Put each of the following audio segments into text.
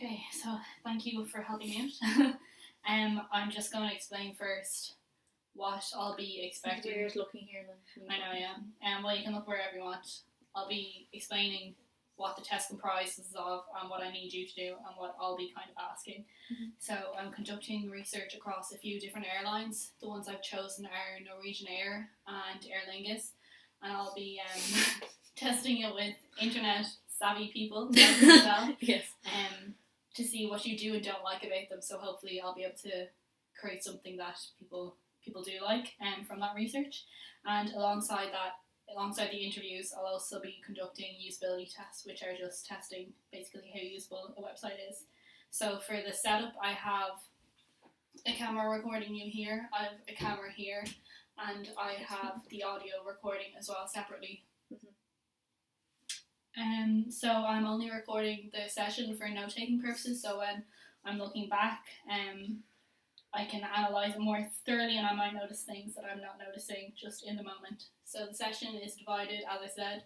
Okay, so thank you for helping me out. I'm just going to explain first what I'll be expecting. Weird looking here then. I know, yeah. Well, you can look wherever you want. I'll be explaining what the test comprises of and what I need you to do and what I'll be kind of asking. Mm-hmm. So I'm conducting research across a few different airlines. The ones I've chosen are Norwegian Air and Aer Lingus, and I'll be testing it with internet savvy people as well. Yes. To see what you do and don't like about them. So hopefully I'll be able to create something that people do like from that research. And alongside the interviews, I'll also be conducting usability tests, which are just testing basically how usable a website is. So for the setup, I have a camera recording you here, I have a camera here, and I have the audio recording as well separately. So I'm only recording the session for note-taking purposes, so when I'm looking back, I can analyse it more thoroughly and I might notice things that I'm not noticing just in the moment. So the session is divided, as I said,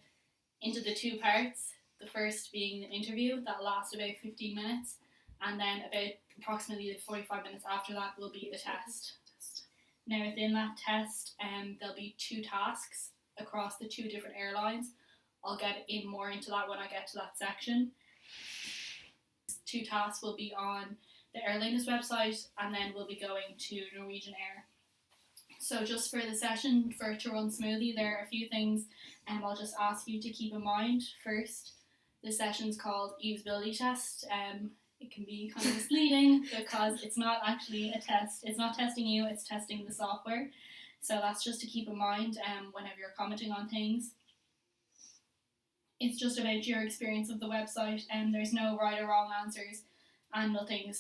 into the two parts. The first being an interview that lasts about 15 minutes, and then about approximately 45 minutes after that will be the test. Now within that test, there'll be two tasks across the two different airlines. I'll get in more into that when I get to that section. Two tasks will be on the Aer Lingus website, and then we'll be going to Norwegian Air. So just for the session, for it to run smoothly, there are a few things I'll just ask you to keep in mind. First, the session's called Usability Test. It can be kind of misleading because it's not actually a test. It's not testing you, it's testing the software. So that's just to keep in mind whenever you're commenting on things. It's just about your experience of the website, and there's no right or wrong answers, and nothing's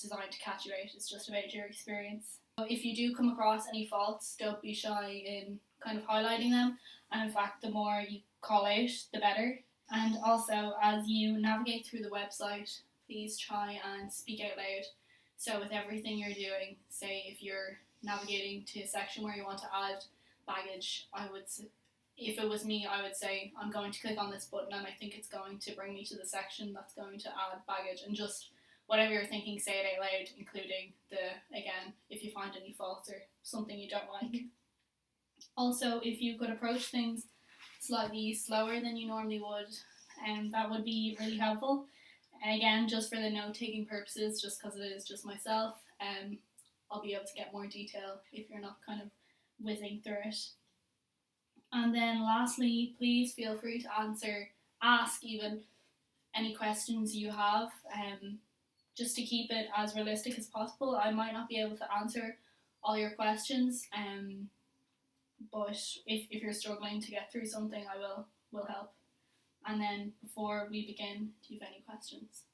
designed to catch you out. It's just about your experience. So if you do come across any faults, don't be shy in kind of highlighting them, and in fact the more you call out, the better. And also, as you navigate through the website, please try and speak out loud. So with everything you're doing, say if you're navigating to a section where you want to add baggage, if it was me, I would say, I'm going to click on this button and I think it's going to bring me to the section that's going to add baggage, and just whatever you're thinking, say it out loud, including again, if you find any faults or something you don't like. Also, if you could approach things slightly slower than you normally would, that would be really helpful. And again, just for the note-taking purposes, just because it is just myself, I'll be able to get more detail if you're not kind of whizzing through it. And then lastly, please feel free to ask even any questions you have, just to keep it as realistic as possible. I might not be able to answer all your questions, but if you're struggling to get through something, I will help. And then before we begin, do you have any questions?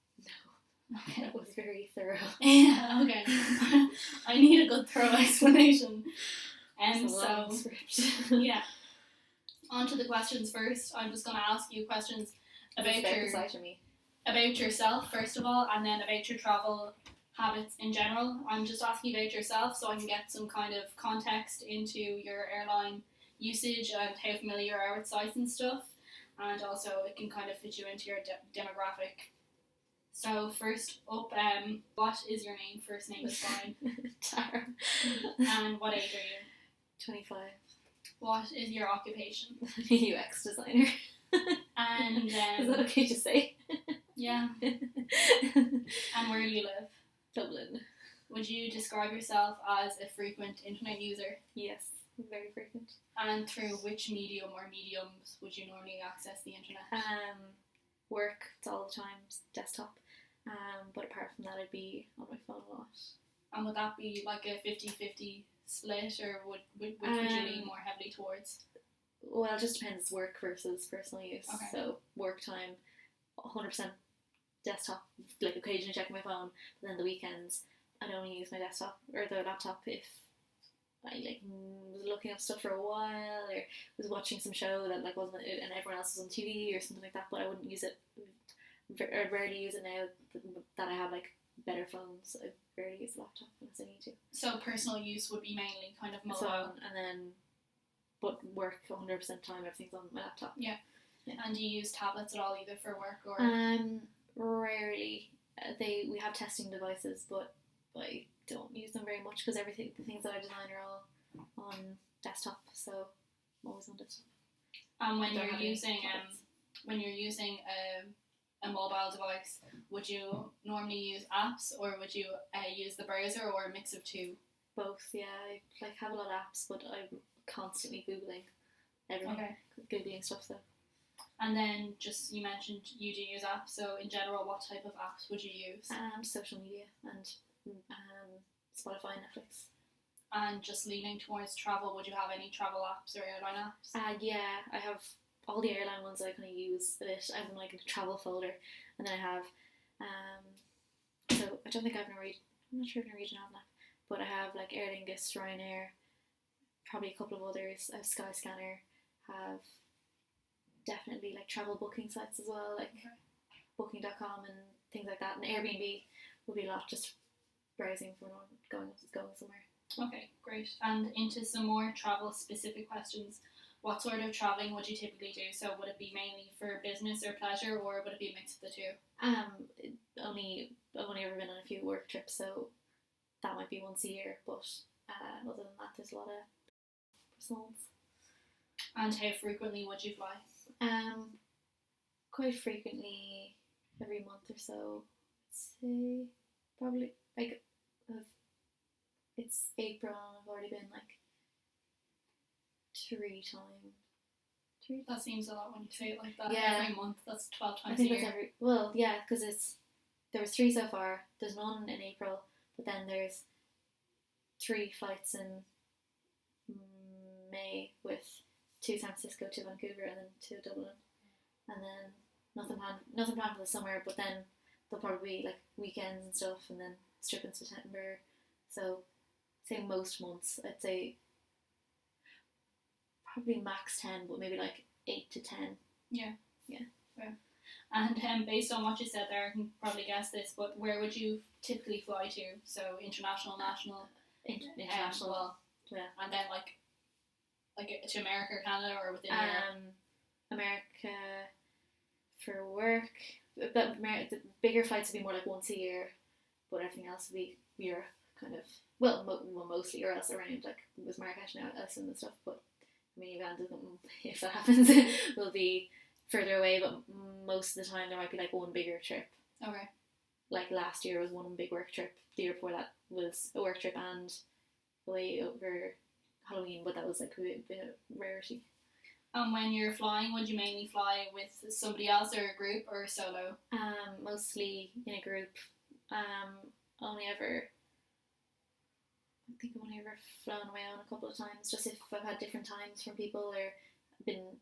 No. Okay. That was very thorough. Yeah, okay. I need a good thorough explanation. Yeah. On to the questions first. I'm just going to ask you questions about yourself first of all, and then about your travel habits in general. I'm just asking about yourself so I can get some kind of context into your airline usage and how familiar you are with sites and stuff, and also it can kind of fit you into your demographic. So first up, what is your name? First name is fine. Tara. And what age are you? 25. What is your occupation? UX designer. And is that okay to say? Yeah. And where do you live? Dublin. Would you describe yourself as a frequent internet user? Yes, very frequent. And through which medium or mediums would you normally access the internet? Work, it's all the time, desktop. But apart from that, I'd be on my phone a lot. And would that be like a 50-50 split, or would you lean more heavily towards? Well, it just depends. Work versus personal use. Okay. So work time, 100% desktop. Like occasionally checking my phone, but then the weekends I'd only use my desktop or the laptop if I was looking up stuff for a while or was watching some show that wasn't it and everyone else was on TV or something like that. But I wouldn't use it. I rarely use it now that I have better phones. I rarely use the laptop unless I need to. So personal use would be mainly kind of mobile. Phone, and then, but work 100% time, everything's on my laptop. Yeah. And do you use tablets at all either for work or? Rarely. we have testing devices, but I don't use them very much because the things that I design are all on desktop, so I'm always on desktop. And when Don't you're have any using tablets. a mobile device, would you normally use apps, or would you use the browser, or a mix of two? Both, yeah. I like have a lot of apps, but I'm constantly googling everything, Okay. googling stuff. So And then just you mentioned you do use apps, so in general, what type of apps would you use? social media and Spotify, Netflix. And just leaning towards travel, would you have any travel apps or airline apps? Yeah, I have all the airline ones that I kind of use a bit. I have them like in a travel folder, and then I have so I don't think I have Norwegian. I'm not sure if Norwegian have an app, but I have like Aer Lingus, Ryanair, probably a couple of others. I have Skyscanner, have definitely like travel booking sites as well, like booking.com and things like that. And Airbnb would be a lot, just browsing for going somewhere. Okay, great. And into some more travel specific questions. What sort of travelling would you typically do? So would it be mainly for business or pleasure, or would it be a mix of the two? I've only ever been on a few work trips, so that might be once a year. But other than that, there's a lot of personal ones. And how frequently would you fly? Quite frequently, every month or so. I'd say probably like it's April and I've already been like 3 times. That seems a lot when you say it like that. Yeah. Every month, that's 12 I times a think year. that's because there was 3 so far. There's none in April, but then there's 3 flights in May with 2 San Francisco, 2 Vancouver, and then 2 Dublin, and then nothing planned for the summer. But then there'll probably be like weekends and stuff, and then strip in September. So, say most months, I'd say probably max 10, but maybe like 8 to 10. Yeah. Yeah. And based on what you said there, I can probably guess this, but where would you typically fly to? So international, national, International. Well, Yeah. and then like to America or Canada, or within Europe? America for work. But the bigger flights would be more like once a year, but everything else would be Europe, kind of. Well, mostly, or else around like with Marrakesh now, Iceland and stuff. But I mean, Uganda, if that happens, will be further away. But most of the time, there might be like one bigger trip. Okay. Like last year was one big work trip. The year before that was a work trip and away over Halloween, but that was like a bit of rarity. And when you're flying, would you mainly fly with somebody else or a group or solo? Mostly in a group. I think I've only ever flown on my own a couple of times, just if I've had different times from people or had to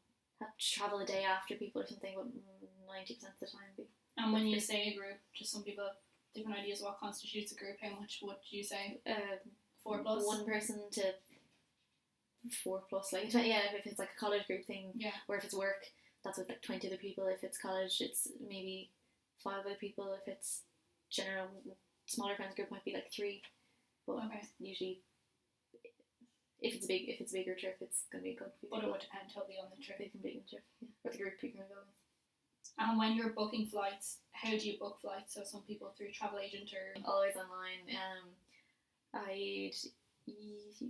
travel a day after people or something, but 90% of the time. And when you say a group, just some people have different ideas of what constitutes a group. How much would you say? 4 plus? 1 person to 4 plus, like, yeah, if it's like a college group thing, yeah. Or if it's work, that's with like 20 other people. If it's college, it's maybe 5 other people. If it's general smaller friends group, might be like 3. But usually, if it's a bigger trip, it's gonna be a good. But it would depend totally on the trip. It can be a trip, yeah, or the group you're gonna go with. And when you're booking flights, how do you book flights? So some people through travel agent or always online.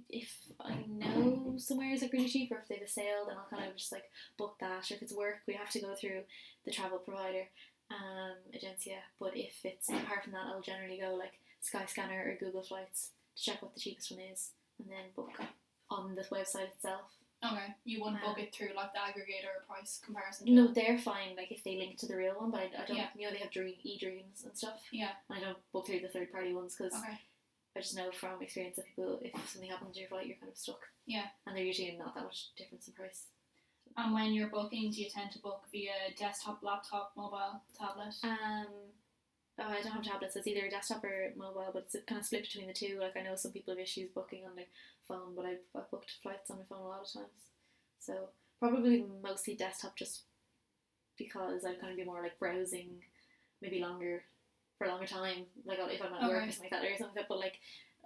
If I know somewhere is like really cheap, or if they have a sale, then I'll kind of just like book that. Or if it's work, we have to go through the travel provider agencia. But if it's apart from that, I'll generally go like Skyscanner or Google Flights to check what the cheapest one is, and then book on the website itself. Okay, you wouldn't book it through like the aggregator or price comparison? No, they're fine. Like if they link to the real one, but I don't. Yeah. You know, they have eDreams and stuff. Yeah. And I don't book through the third party ones because I just know from experience that people, if something happens to your flight, you're kind of stuck. Yeah. And they're usually not that much difference in price. And when you're booking, do you tend to book via desktop, laptop, mobile, tablet? I don't have tablets. It's either desktop or mobile, but it's kind of split between the two. Like I know some people have issues booking on their phone, but I've booked flights on my phone a lot of times. So probably mostly desktop, just because I kind of be more like browsing, maybe for a longer time. Like if I'm at work or something like that, or something like that. But like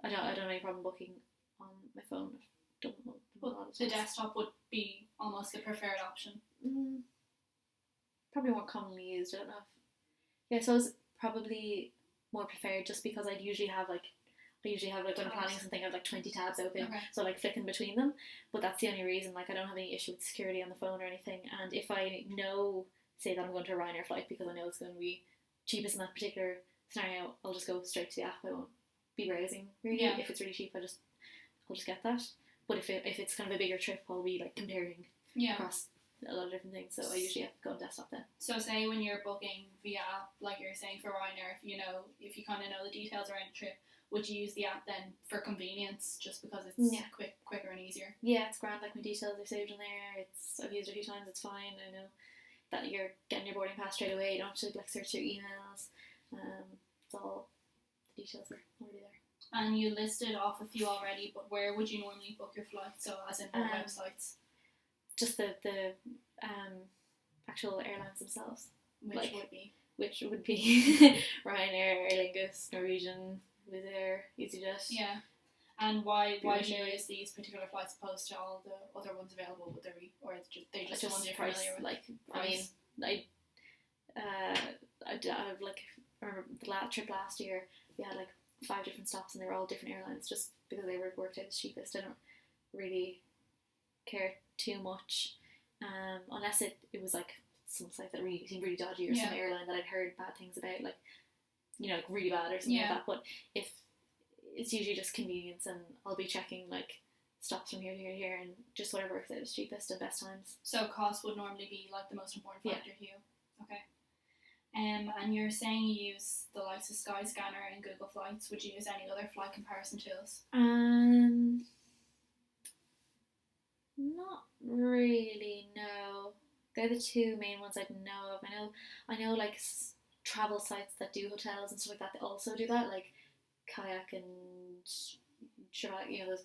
I don't have any problem booking on my phone. But the desktop would be almost the preferred option. Probably more commonly used. I don't know. Yeah, so probably more preferred, just because I usually have like when I'm planning something, I have like 20 tabs open, so like flicking between them. But that's the only reason. Like I don't have any issue with security on the phone or anything. And if I know, say that I'm going to a Ryanair flight because I know it's going to be cheapest in that particular scenario, I'll just go straight to the app. I won't be browsing really. If it's really cheap, I'll just get that. But if it's kind of a bigger trip, I'll be like comparing across a lot of different things. So I usually have to go on desktop then. So say when you're booking via app, like you're saying for Ryanair, if you kind of know the details around the trip, would you use the app then for convenience, just because it's quicker and easier? Yeah, it's grand. Like my details are saved in there. I've used it a few times. It's fine. I know that you're getting your boarding pass straight away. You don't have to like search your emails. It's all the details are already there. And you listed off a few already, but where would you normally book your flights? So as in what websites? Just the actual airlines themselves. Which would be Ryanair, Aer Lingus, Norwegian, Wizz Air, EasyJet. Yeah. And why do you use these particular flights opposed to all the other ones available? Would there be, or is they just the ones you're familiar with? Like price. I remember the trip last year. We had like 5 different stops and they were all different airlines, just because they were worked out as cheapest. I don't really care too much, unless it was like some site that really seemed really dodgy, or some airline that I'd heard bad things about, like like really bad or something like that. But if it's usually just convenience, and I'll be checking like stops from here to here to here, and just whatever works out as cheapest and best times. So cost would normally be like the most important factor to you. Okay. And you're saying you use the likes of Skyscanner and Google Flights. Would you use any other flight comparison tools? Not really, no. They're the 2 main ones I know of. I know like travel sites that do hotels and stuff like that, they also do that, like Kayak and those,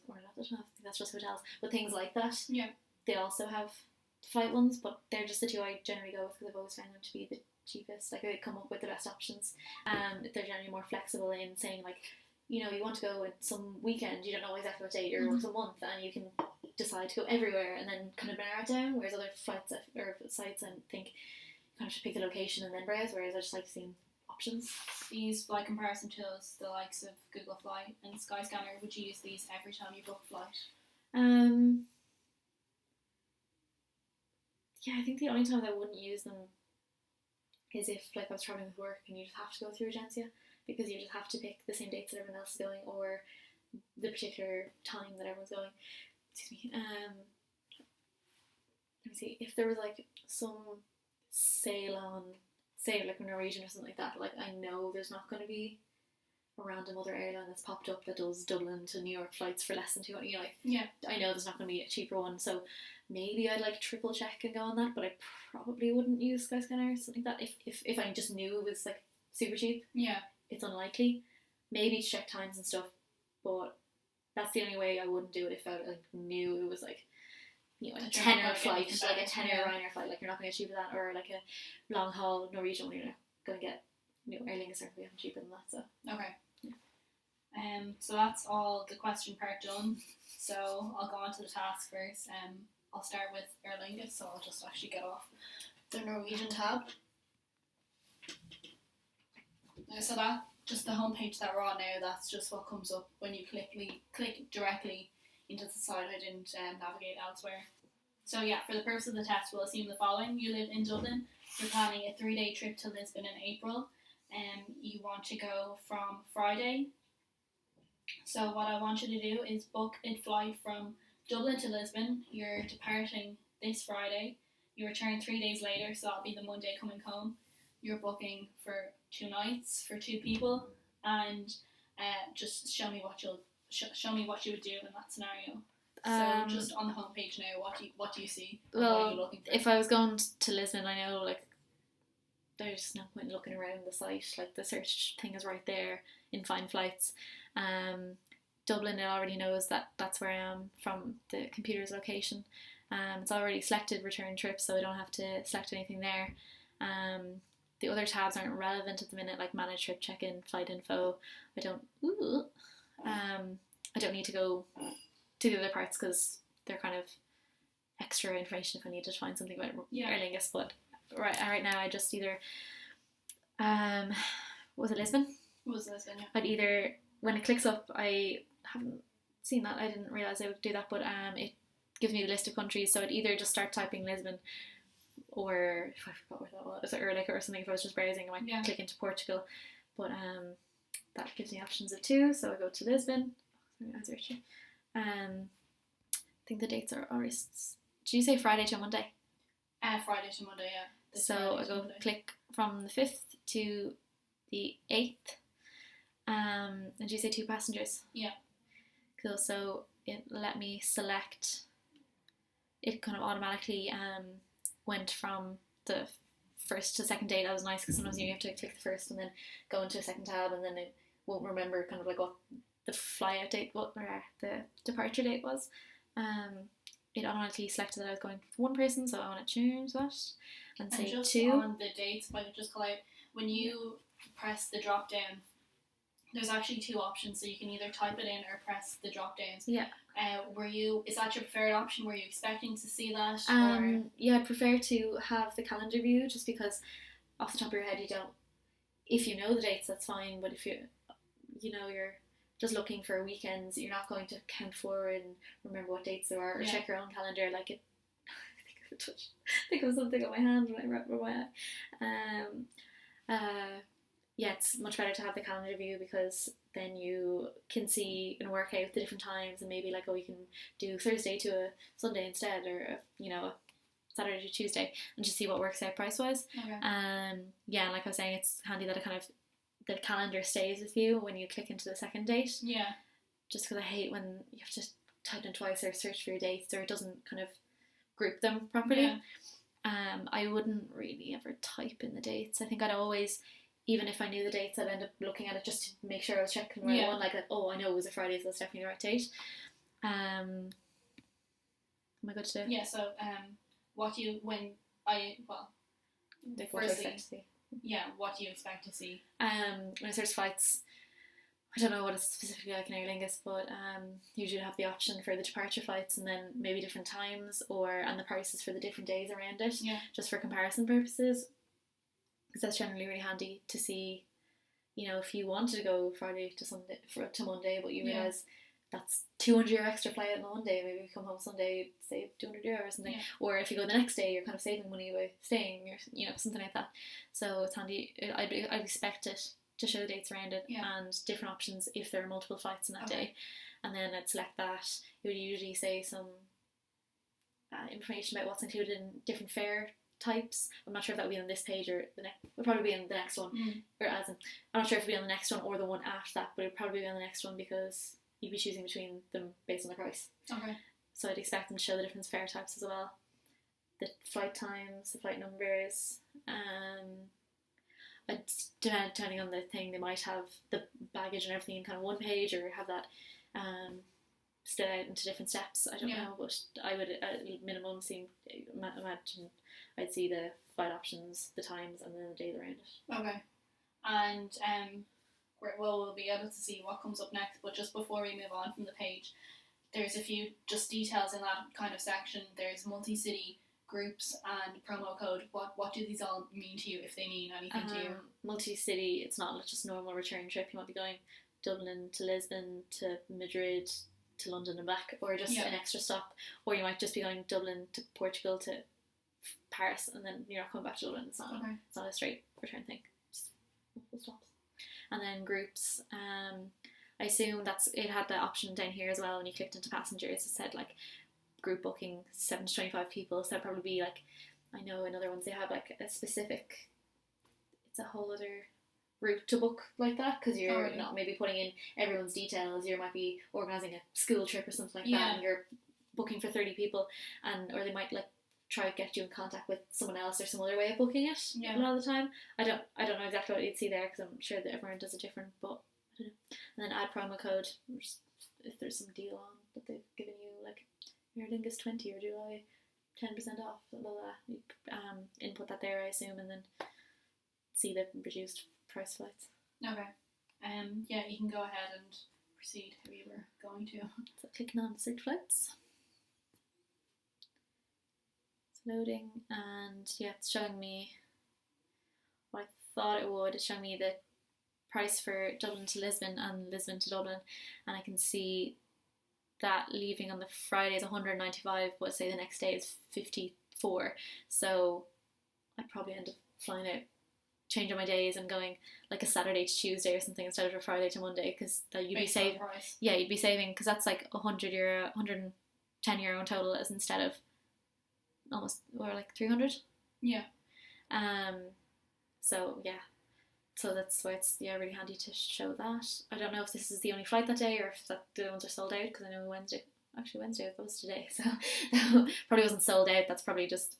or not, I think that's just hotels, but things like that. Yeah. They also have flight ones, but they're just the 2 I generally go with, because I've always found them to be the cheapest. Like they come up with the best options. They're generally more flexible in saying like, you want to go in some weekend, you don't know exactly what date or what's a month, and you can decide to go everywhere and then kind of narrow it down, whereas other flights or sites, I think you kind of should pick the location and then browse, whereas I just like seeing options. These flight comparison tools, the likes of Google Flight and Skyscanner, would you use these every time you book a flight? Yeah, I think the only time that I wouldn't use them is if like I was travelling with work and you just have to go through Agencia, because you just have to pick the same dates that everyone else is going, or the particular time that everyone's going. Excuse me. Let me see. If there was like some sale on, say like a Norwegian or something like that, like I know there's not going to be a random other airline that's popped up that does Dublin to New York flights for less than 200. I know there's not going to be a cheaper one, so maybe I'd like triple check and go on that, but I probably wouldn't use Skyscanner or something like that if I just knew it was like super cheap. Yeah. It's unlikely. Maybe to check times and stuff, but that's the only way I wouldn't do it if I like knew it was like a tenner flight, like a tenner Ryanair flight. Like you're not going to get cheaper than that, or like a long haul Norwegian one, you're not going to get Aer Lingus are going to be cheaper than that. So okay. So that's all the question part done. So I'll go on to the task first. I'll start with Aer Lingus, so I'll just actually get off the Norwegian tab. So that, just the homepage that we're on now, that's just what comes up when you click directly into the site. I didn't navigate elsewhere. So yeah, for the purpose of the test, we'll assume the following. You live in Dublin, you're planning a 3-day trip to Lisbon in April, and you want to go from Friday. So what I want you to do is book a flight from Dublin to Lisbon. You're departing this Friday. You return 3 days later, so that'll be the Monday coming home. You're booking for 2 nights for 2 people, and just show me what you would do in that scenario. So just on the homepage now, what do you see? Well, what are you looking for? If I was going to Lisbon, I know like there's no point looking around the site. Like the search thing is right there in Find Flights. Dublin, it already knows that that's where I am from the computer's location. It's already selected return trip, so I don't have to select anything there. The other tabs aren't relevant at the minute, like manage trip, check-in, flight info. I don't need to go to the other parts because they're kind of extra information if I need to find something about Aer Lingus. But right now I just either was it Lisbon? It was Lisbon, yeah. I'd either, when it clicks up, I haven't seen that, I didn't realise I would do that, but it gives me the list of countries, so I'd either just start typing Lisbon, or if I forgot where that was, or like, or something, if I was just browsing I might click into Portugal, but that gives me options of 2, so I go to Lisbon. I think the dates are always, did you say Friday to Monday? Friday to Monday, yeah. So I go click from the 5th to the 8th. And did you say 2 passengers? Yeah. Cool. So it let me select. It kind of automatically went from the first to second date. That was nice, because sometimes you have to click the first and then go into a second tab, and then it won't remember kind of like what the fly out date, what the departure date was. It automatically selected that I was going for 1 person, so I want to change that and say just 2. On the dates, if I could just call out, when you press the drop down, there's actually 2 options, so you can either type it in or press the drop downs. Yeah. Is that your preferred option? Were you expecting to see that? Yeah, I'd prefer to have the calendar view, just because off the top of your head you don't, if you know the dates that's fine, but if you're just looking for weekends, you're not going to count forward and remember what dates there are, or check your own calendar. Like it, think of something on my hand when I wrap my eye. Yeah, it's much better to have the calendar view, because then you can see and work out the different times, and maybe like, you can do Thursday to a Sunday instead, or a Saturday to Tuesday, and just see what works out price wise. Okay. Yeah, like I was saying, it's handy that the calendar stays with you when you click into the second date. Yeah. Just because I hate when you have to type in twice or search for your dates, or it doesn't kind of group them properly. Yeah. I wouldn't really ever type in the dates. I think I'd always, even if I knew the dates, I'd end up looking at it just to make sure I was checking the right one. Like, oh, I know it was a Friday, so that's definitely the right date. Am I good to do? Yeah. So, what do you see? When I search flights, I don't know what it's specifically like in Aer Lingus, but usually have the option for the departure flights, and then maybe different times, and the prices for the different days around it, just for comparison purposes. Because that's generally really handy to see, if you wanted to go Friday to Sunday to Monday, but you realise that's €200 extra flight on the Monday, maybe you come home Sunday, save €200 or something. Or if you go the next day, you're kind of saving money by staying, or something like that. So it's handy. I'd expect it to show dates around it, and different options if there are multiple flights in that day. And then I'd select that. It would usually say some information about what's included in different fare types. I'm not sure if that would be on this page or the next. It would probably be in the next one. Or I'm not sure if it would be on the next one or the one after that, but it would probably be on the next one, because you'd be choosing between them based on the price. Okay. So I'd expect them to show the different fare types as well. The flight times, the flight numbers. Depending on the thing, they might have the baggage and everything in kind of one page, or have that split out into different steps. I don't know, but I would at minimum imagine I'd see the flight options, the times, and then the days around it. Okay. And we'll be able to see what comes up next, but just before we move on from the page, there's a few just details in that kind of section. There's multi-city, groups, and promo code. What do these all mean to you, if they mean anything to you? Multi-city, it's not just a normal return trip. You might be going Dublin to Lisbon to Madrid to London and back, or just an extra stop, or you might just be going Dublin to Portugal to Paris, and then you're not coming back to Dublin. It's not a straight return thing, just multiple stops. And then groups, I assume it had the option down here as well. When you clicked into passengers, it said like group booking 7 to 25 people, so that'd probably be like, I know in other ones they have like a specific, it's a whole other route to book like that, because you're not maybe putting in everyone's details. You might be organising a school trip or something like that, and you're booking for 30 people, or they might like try to get you in contact with someone else or some other way of booking it. A lot of the time, I don't know exactly what you'd see there, because I'm sure that everyone does it different, but I don't know. And then add promo code, if there's some deal on that they've given you, like Aer Lingus 20 or July 10% off, blah blah blah. Input that there, I assume, and then see the reduced price flights. Okay. You can go ahead and proceed if you were going to. So clicking on search flights. It's loading, and it's showing me what I thought it would. It's showing me the price for Dublin to Lisbon and Lisbon to Dublin, and I can see that leaving on the Friday is 195, but say the next day is 54. So I'd probably end up flying out, changing my days and going like a Saturday to Tuesday or something instead of a Friday to Monday, because you'd be saving. Yeah, you'd be saving, because that's like €100, €110 in total, as instead of almost, or like 300. Yeah. So yeah. So that's why it's really handy to show that. I don't know if this is the only flight that day, or if the ones are sold out, because I know Wednesday was today, so that probably wasn't sold out. That's probably just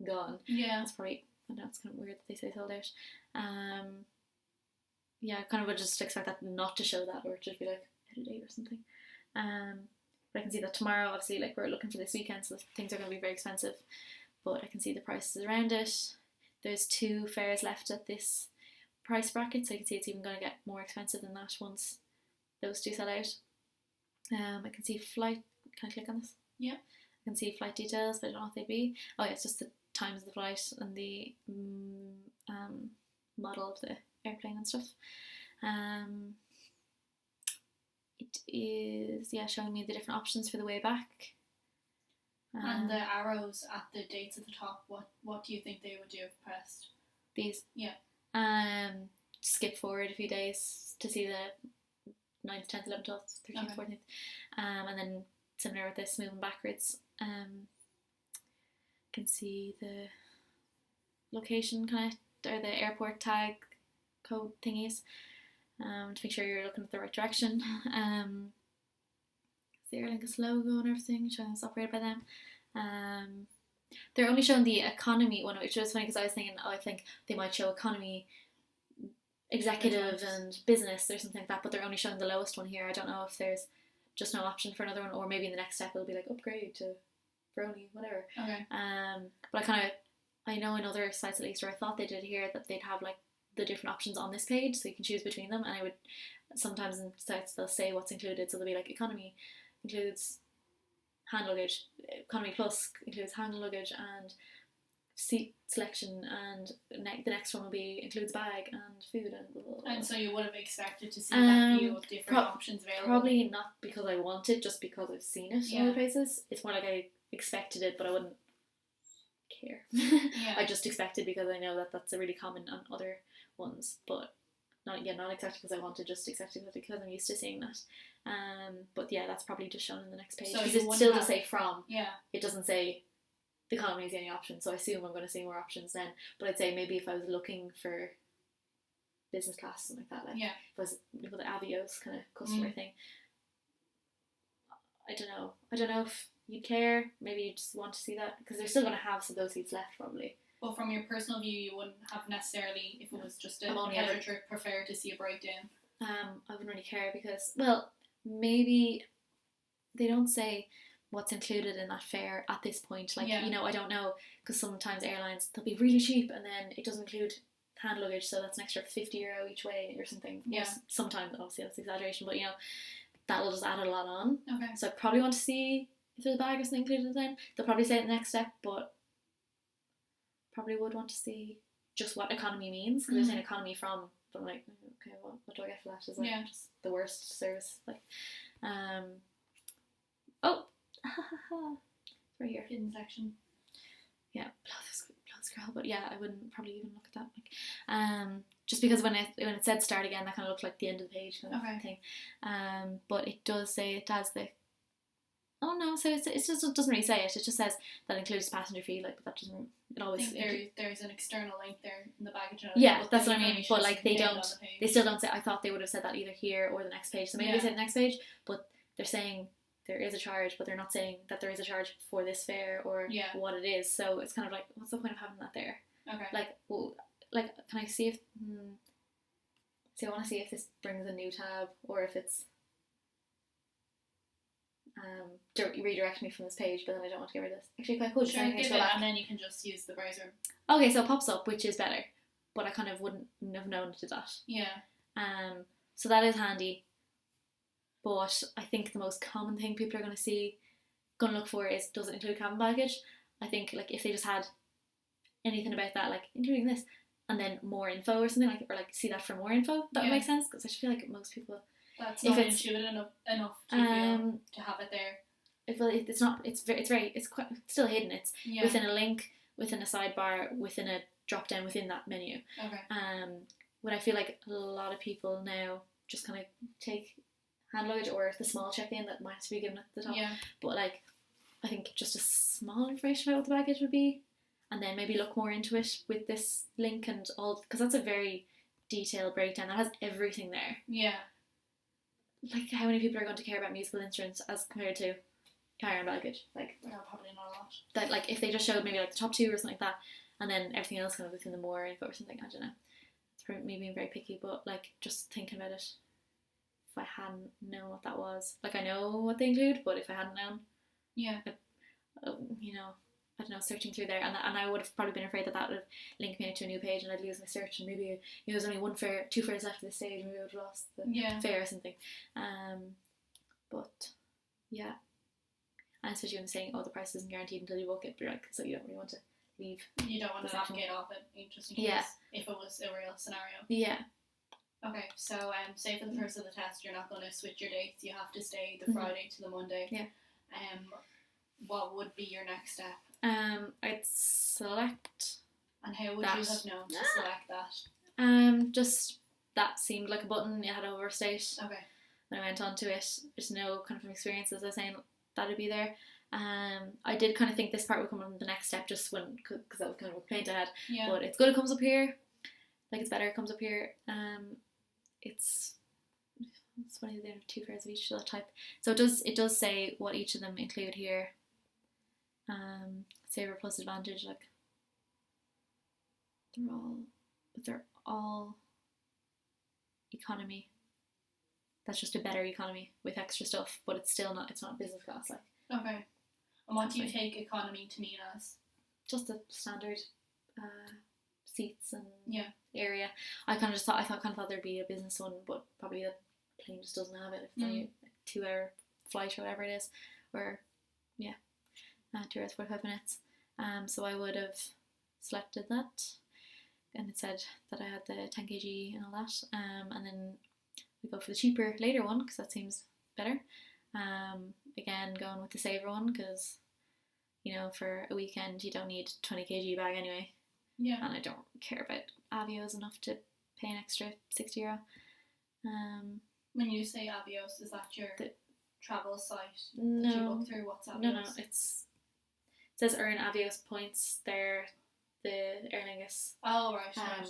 gone. Yeah. That's probably, I know it's kind of weird that they say sold out. Yeah, I kind of would just expect that not to show that, or just be like out of date or something. But I can see that tomorrow, obviously, like we're looking for this weekend, so things are going to be very expensive. But I can see the prices around it. There's 2 fares left at this price bracket, so you can see it's even going to get more expensive than that once those 2 sell out. I can see flight. Can I click on this? Yeah. I can see flight details, but I don't know what they'd be. Oh yeah, it's just the times of the flight and the model of the airplane and stuff. It is showing me the different options for the way back. And the arrows at the dates at the top, what do you think they would do if pressed? These? Yeah. Skip forward a few days to see the 9th, 10th, 11th, 12th, 13th, 14th. And then similar with this, moving backwards. Can see the location or the airport tag code thingies, to make sure you're looking at the right direction. The Aer Lingus logo and everything, showing it's operated by them. They're only showing the economy one, which was funny because I was thinking, I think they might show economy, executive and business or something like that, but they're only showing the lowest one here. I don't know if there's just no option for another one, or maybe in the next step it'll be like upgrade to Brony, whatever. Okay. But I know in other sites at least, or I thought they did here, that they'd have like the different options on this page so you can choose between them, and I would sometimes in sites they'll say what's included, so they'll be like economy includes hand luggage, economy plus includes hand luggage and seat selection, and the next one will be includes bag and food and blah, blah, blah. And so you would have expected to see that view of different options available? Probably not because I want it, just because I've seen it in other places. It's more like I expected it, but I wouldn't care. I just expected because I know that that's a really common on other ones, but not exactly because I wanted, just exactly because I'm used to seeing that. But yeah, that's probably just shown in the next page, because it still does say from. Yeah. It doesn't say the economy is the only option, so I assume I'm going to see more options then. But I'd say maybe if I was looking for business class, something like that, like if I was looking at the Avios kind of customer thing, I don't know if you'd care. Maybe you just want to see that, because they're still going to have some of those seats left probably. But from your personal view, you wouldn't have necessarily, if it was just a pleasure trip, prefer to see a breakdown? I wouldn't really care, because, well, maybe they don't say what's included in that fare at this point. Like, I don't know, because sometimes airlines, they'll be really cheap and then it doesn't include hand luggage, so that's an extra €50 each way or something. Yeah. Sometimes, obviously that's exaggeration, but that'll just add a lot on. Okay. So I probably want to see if there's a bag or something included then. They'll probably say it in the next step, but probably would want to see just what economy means, because they're saying economy from, but I'm like, okay, what do I get for that? Is that just the worst service? Like, oh, right here, hidden section. Yeah, below the scroll, but yeah, I wouldn't probably even look at that. Like, just because when it said start again, that kind of looked like the end of the page kind of thing. But it does say it has the. Oh no, so it just doesn't really say it. It just says that includes passenger fee, like, but that doesn't. It always. I think there's an external link there in the baggage. Yeah, that's what I mean. But like they still don't say. I thought they would have said that either here or the next page. So maybe they said the next page, but they're saying there is a charge, but they're not saying that there is a charge for this fare or what it is. So it's kind of like, what's the point of having that there? Okay. Like, can I see if? See, I want to see if this brings a new tab or if it's. Redirect me from this page, but then I don't want to get rid of this. Actually, quite cool. Sure, give it, and then you can just use the browser. Okay, so it pops up, which is better, but I kind of wouldn't have known to do that. Yeah. So that is handy. But I think the most common thing people are going to look for is, does it include cabin baggage? I think, like, if they just had anything about that, like including this, and then more info or something, like, or like see that for more info. That would make sense, because I feel like most people, that's not intuitive enough to feel to have it there. It's not. It's quite still hidden. It's within a link, within a sidebar, within a drop down within that menu. Okay. What I feel like a lot of people now just kind of take hand luggage or the small check-in that might be given at the top. Yeah. But like, I think just a small information about what the baggage would be, and then maybe look more into it with this link and all, because that's a very detailed breakdown that has everything there. Yeah. Like, how many people are going to care about musical instruments as compared to carry-on baggage? Like, probably not a lot. That, like, if they just showed maybe like the top 2 or something like that, and then everything else kind of within the more info or something, I don't know. It's probably me being very picky, but like, just thinking about it, if I hadn't known what that was, like, I know what they include, but if I hadn't known, you know, I don't know, searching through there, and I would have probably been afraid that would have linked me to a new page and I'd lose my search, and maybe there's only 2 fares left at this stage, and maybe I would have lost the fare or something. But yeah, and especially when saying, the price isn't guaranteed until you book it, but you're like, so you don't really want to leave. You don't want to navigate off it, just in case, if it was a real scenario. Yeah. Okay, so say for the first of the test, you're not going to switch your dates. You have to stay the Friday to the Monday. Yeah. What would be your next step? I'd select. And how would you have known to select that? Just that seemed like a button. You had overstate. Okay. When I went onto it, there's no kind of from experience, as I was saying, that'd be there. I did kind of think this part would come on the next step, just when, because that was kind of a complaint I had. Yeah. But it's good it comes up here. Like, it's better it comes up here. It's funny they have 2 fares of each of that type. So it does say what each of them include here. Saver plus Advantage, like, they're all economy. That's just a better economy with extra stuff, but it's not business class, like. Okay. And what do you take economy to mean as? Just the standard seats and area. I kind of thought there'd be a business one, but probably the plane just doesn't have it. If it's only a 2-hour flight or whatever it is, or 2 hours 45 minutes. So I would have selected that, and it said that I had the 10 kg and all that. And then we go for the cheaper later one, because that seems better. Again, going with the saver one, because for a weekend you don't need 20 kg bag anyway. Yeah. And I don't care about Avios enough to pay an extra €60. When you say Avios, is that your travel site that no, you book through? What's Avios? No, it says earn Avios points. They're the Aer Lingus. Oh, right.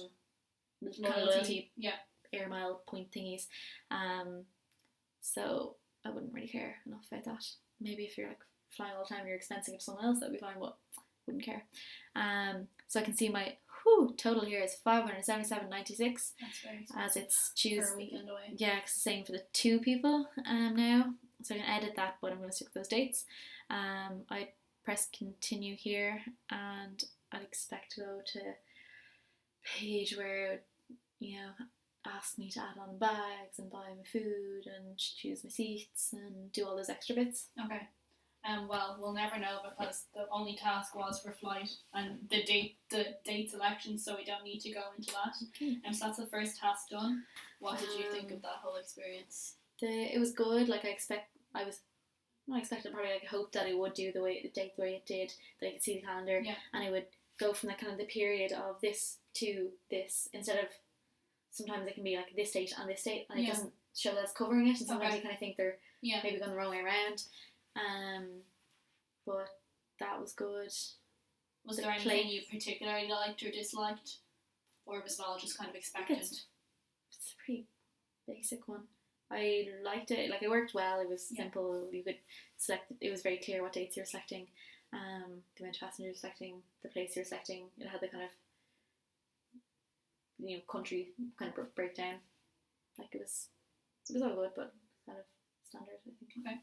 Loyalty air mile point thingies. So I wouldn't really care enough about that. Maybe if you're like flying all the time, you're expensing it to someone else, that'd be fine, but wouldn't care. So I can see my total here is $577.96. That's very expensive. As it's choose for a weekend away. Yeah, cause it's saying for the 2 people now. So I can edit that, but I'm going to stick with those dates. I press continue here, and I'd expect to go to a page where it would, ask me to add on bags and buy my food and choose my seats and do all those extra bits. Okay. Well, we'll never know, because the only task was for flight and the date selection, so we don't need to go into that. Okay. So that's the first task done. What did you think of that whole experience? It was good. Like, I hoped that it would do the date the way it did, that I could see the calendar, and it would go from that kind of the period of this to this, instead of sometimes it can be like this date and this date, and it doesn't show that it's covering it, and sometimes you kind of think they're maybe going the wrong way around. But that was good. Was there anything you particularly liked or disliked, or was it all just kind of expected? It's a pretty basic one. I liked it. Like, it worked well. It was simple. You could select. It was very clear what dates you were selecting. The amount of passengers you were selecting, the place you were selecting. It had the kind of country kind of breakdown. Like, it was all good, but kind of standard, I think. Okay.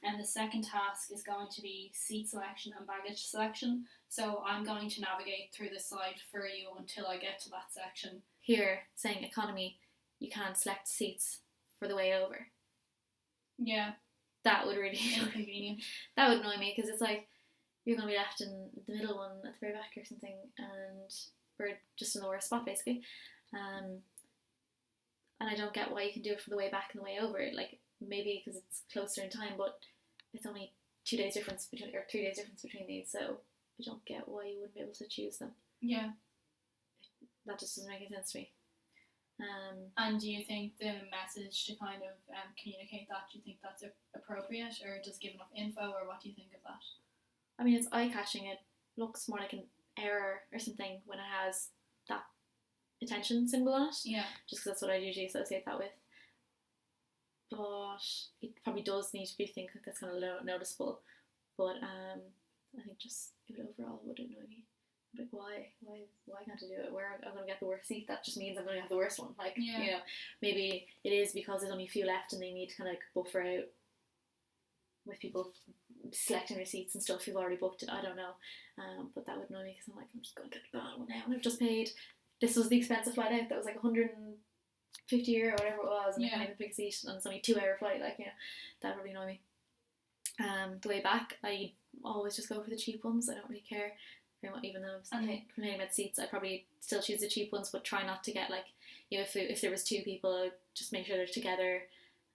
And the second task is going to be seat selection and baggage selection. So I'm going to navigate through the site for you until I get to that section. Here, saying economy, you can't select seats for the way over. Yeah. That would really inconvenient. That would annoy me, because it's like you're going to be left in the middle one at the very back or something, and or just in the worst spot basically. And I don't get why you can do it for the way back and the way over. Like maybe because it's closer in time, but it's only 2 days difference between, or 3 days difference between these. So I don't get why you wouldn't be able to choose them. Yeah. That just doesn't make any sense to me. And do you think the message to kind of communicate that, do you think that's appropriate, or just give enough info, or what do you think of that? I mean, it's eye-catching. It looks more like an error or something when it has that attention symbol on it. Yeah. Just because that's what I usually associate that with. But it probably does need to be think that's kind of noticeable. But I think just it overall would annoy me. Like why can't I do it? Where I'm going to get the worst seat? That just means I'm going to have the worst one. Like you know, maybe it is because there's only a few left and they need to kind of like buffer out with people selecting their seats and stuff who've already booked it. I don't know, but that would annoy me because I'm like, I'm just going to get the bad one now, and I've just paid. This was the expensive flight out. That was like €150 or whatever it was, and I can't even pick a seat, and it's only a 2-hour flight. Like that would really annoy me. The way back, I always just go for the cheap ones. I don't really care. Even though I'm paying about seats, I'd probably still choose the cheap ones, but try not to get like, if there was 2 people, just make sure they're together.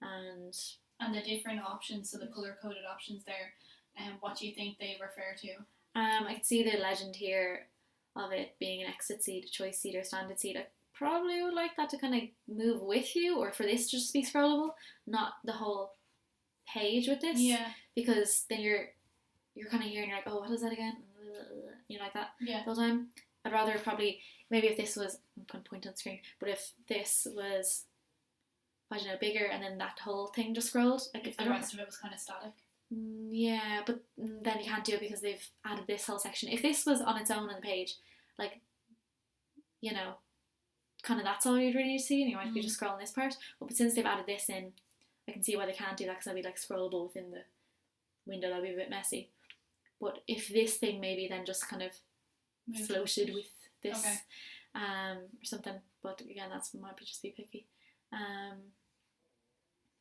And the different options, so the colour coded options there, what do you think they refer to? I can see the legend here of it being an exit seat, a choice seat, or standard seat. I probably would like that to kind of move with you, or for this to just be scrollable, not the whole page with this. Yeah. Because then you're kind of here and you're like, oh, what is that again? Like that the whole time. I'd rather probably, maybe if this was, I'm going to point on the screen, but if this was, I don't know, bigger, and then that whole thing just scrolled. Like if the rest of it was kind of static. Yeah, but then you can't do it because they've added this whole section. If this was on its own on the page, like, kind of that's all you'd really need to see, and you might be just scrolling this part. But since they've added this in, I can see why they can't do that, because that'd be like scrollable within the window. That'd be a bit messy. But if this thing maybe then just kind of floated with this, or something. But again, that's might just be picky.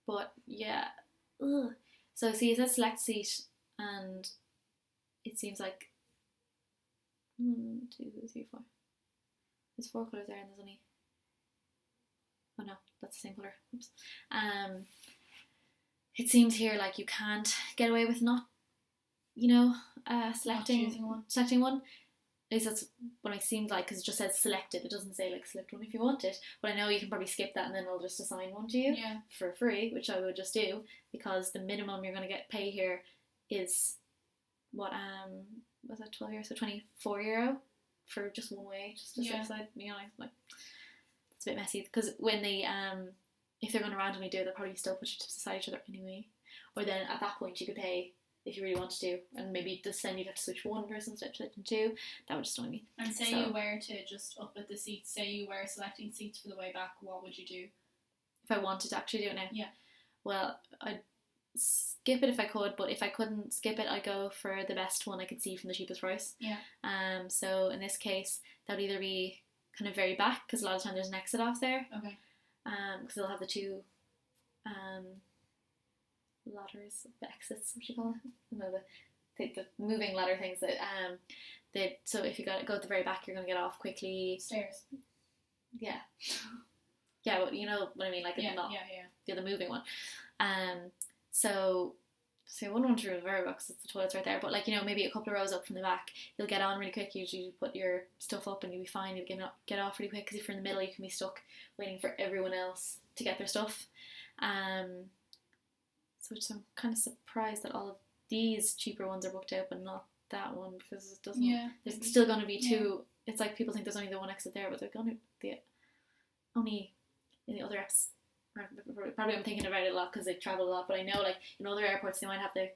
But yeah, so see, it says select seat, and it seems like 1, 2, 3, 4. There's 4 colours there, and there's only. Oh no, that's the same colour. Oops. It seems here like you can't get away with not. Selecting one. At least that's what it seems like, because it just says selected. It doesn't say like select one if you want it. But I know you can probably skip that and then we'll just assign one to you for free, which I would just do, because the minimum you're going to pay here is what was that €12? So €24 for just one way, just to sit beside me. Like it's a bit messy, because when they if they're going to randomly do it, they'll probably still put you beside each other anyway. Or then at that point you could pay if you really want to do, and maybe just then you'd have to switch one person instead of switching 2. That would just annoy me. And say you were to just up at the seats, say you were selecting seats for the way back, what would you do? If I wanted to actually do it now? Yeah. Well, I'd skip it if I could, but if I couldn't skip it, I'd go for the best one I could see from the cheapest price. Yeah. So in this case, that would either be kind of very back, because a lot of the time there's an exit off there. Okay. Because they'll have the 2 ladders, exits, what do you call it? The moving ladder things that so if you go at the very back, you're going to get off quickly. Stairs. Yeah. Yeah, well, you know what I mean, like not the other moving one. So I wouldn't want to remove the very box, because the toilet's right there, but like, maybe a couple of rows up from the back, you'll get on really quick. Usually you put your stuff up and you'll be fine. You'll get off really quick, because if you're in the middle, you can be stuck waiting for everyone else to get their stuff. So I'm kind of surprised that all of these cheaper ones are booked out, but not that one, because it doesn't. Yeah. There's still going to be 2. Yeah. It's like people think there's only the one exit there, but they're going to be only in the other apps. Probably I'm thinking about it a lot because they travel a lot, but I know like in other airports they might have the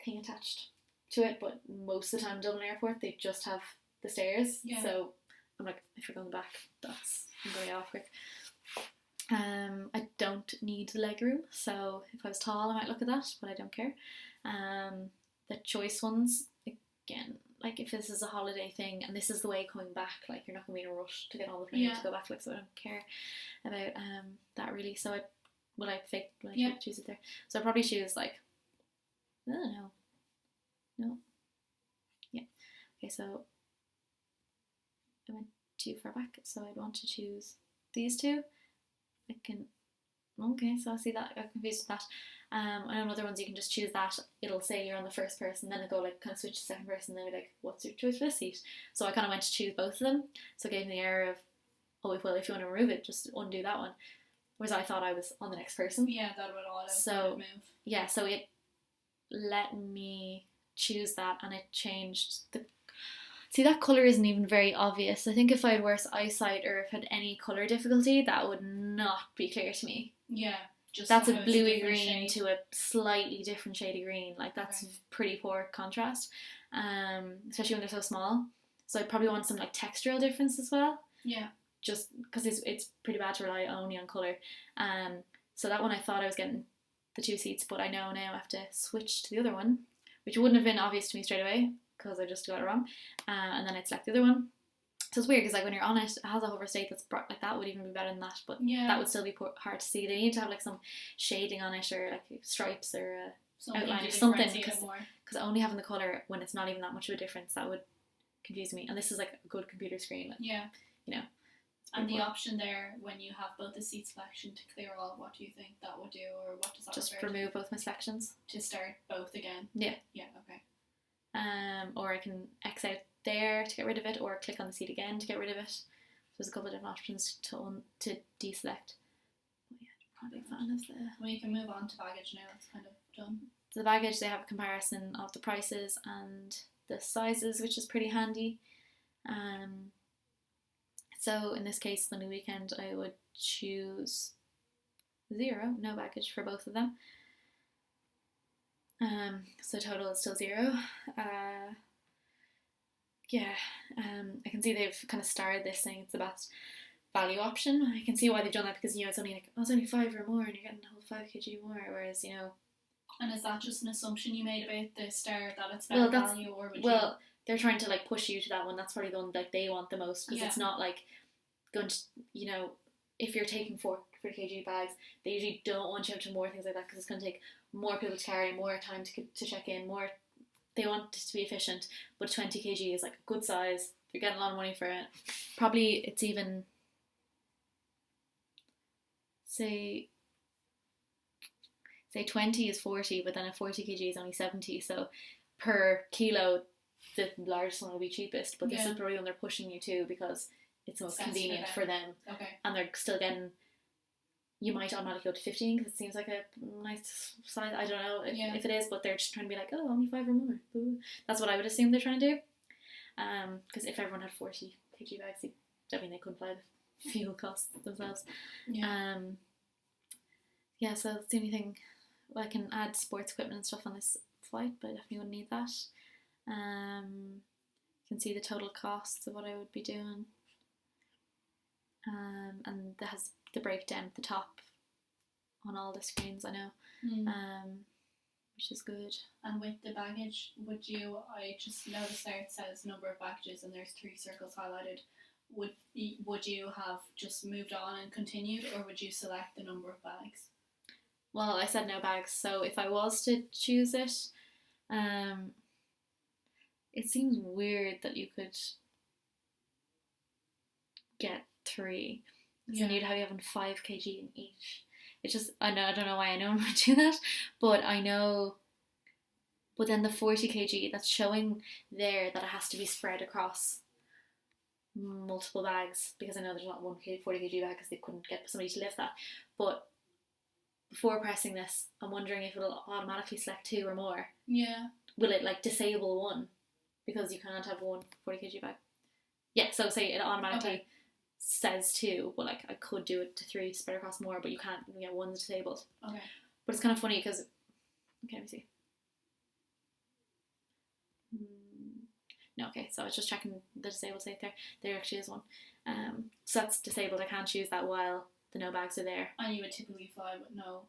thing attached to it, but most of the time Dublin Airport they just have the stairs. Yeah. So I'm like, if you're going back, I'm going off quick. I don't need the leg room, so if I was tall I might look at that, but I don't care. The choice ones, again, like if this is a holiday thing and this is the way coming back, like you're not going to be in a rush to get all the planes to go back, like, so I don't care about that really. So I choose it there. So I'd probably choose like, I don't know. No. Yeah. Okay, so I went too far back, so I'd want to choose these two. I can, okay, so I see that, I'm confused with that. I know other ones you can just choose that, it'll say you're on the first person, then it'll go like, kind of switch to second person, then be like, what's your choice for this seat? So I kind of went to choose both of them, so it gave me the error of, oh, well, if you want to remove it, just undo that one. Whereas I thought I was on the next person. Yeah, that would auto so move. Yeah, so it let me choose that, and it changed the. See, that colour isn't even very obvious. I think if I had worse eyesight or if I had any colour difficulty, that would not be clear to me. Yeah. That's a bluey green to a slightly different shade of green. Like, that's pretty poor contrast, especially when they're so small. So I probably want some like textural difference as well. Yeah. Just because it's pretty bad to rely only on colour. So that one I thought I was getting the two seats, but I know now I have to switch to the other one, which wouldn't have been obvious to me straight away because I just got it wrong. And then I'd select the other one. So it's weird because like when you're on it, it has a hover state that's like that would even be better than that, but that would still be hard to see. They need to have like some shading on it or like stripes or outline or something, because only having the colour when it's not even that much of a difference, that would confuse me. And this is like a good computer screen. Like, you know. And the option there when you have both the seat selection to clear all, what do you think that would do, or what does that just remove both my selections to start both again? Yeah. Okay. Or I can X out there to get rid of it, or click on the seat again to get rid of it. There's a couple of different options to deselect. But yeah, probably a fan of the. Well, you can move on to baggage now. It's kind of done. So the baggage, they have a comparison of the prices and the sizes, which is pretty handy. So in this case, the new weekend, I would choose 0, no baggage for both of them. So total is still 0. I can see they've kind of starred this saying it's the best value option. I can see why they've done that, because it's only like, it's only 5 or more and you're getting a whole 5 kg more, whereas And is that just an assumption you made about the star, that it's better value, or would they're trying to like push you to that one. That's probably the one that they want the most, because it's not like going to, if you're taking 40 kg bags, they usually don't want you up to more things like that, because it's going to take more people to carry, more time to check in, more. They want it to be efficient, but 20 kg is like a good size. You're getting a lot of money for it. Probably it's even, say 20 is 40, but then a 40 kg is only 70. So per kilo, the largest one will be cheapest. But this is probably when they're pushing you to, because it's most convenient for them. Okay. And they're still getting. You might automatically go to 15 because it seems like a nice size. I don't know if it is, but they're just trying to be like, oh, only 5 or more. Ooh. That's what I would assume they're trying to do. Because if everyone had 40 kg bags, they couldn't fly the fuel costs themselves. Yeah. So that's the only thing. Well, I can add sports equipment and stuff on this flight, but I definitely wouldn't need that. You can see the total costs of what I would be doing. And that has the breakdown at the top on all the screens, I know, which is good. And with the baggage, I just noticed there it says number of baggages and there's 3 circles highlighted. Would you have just moved on and continued, or would you select the number of bags? Well, I said no bags, so if I was to choose it, it seems weird that you could get 3. So you'd have you having 5 kg in each. It's just, I don't know why I know I'm going to do that, but I know. But then the 40 kg, that's showing there that it has to be spread across multiple bags, because I know there's not one 40 kg bag because they couldn't get somebody to lift that. But before pressing this, I'm wondering if it'll automatically select 2 or more. Yeah. Will it like disable one because you cannot have one 40 kg bag? Yeah, so say it automatically says 2, but like I could do it to 3 to spread across more, but you can't. One's disabled. Okay. But it's kind of funny because, okay, let me see. No, okay, so I was just checking the disabled state there. There actually is one. So that's disabled. I can't choose that while the no bags are there. And you would typically fly with no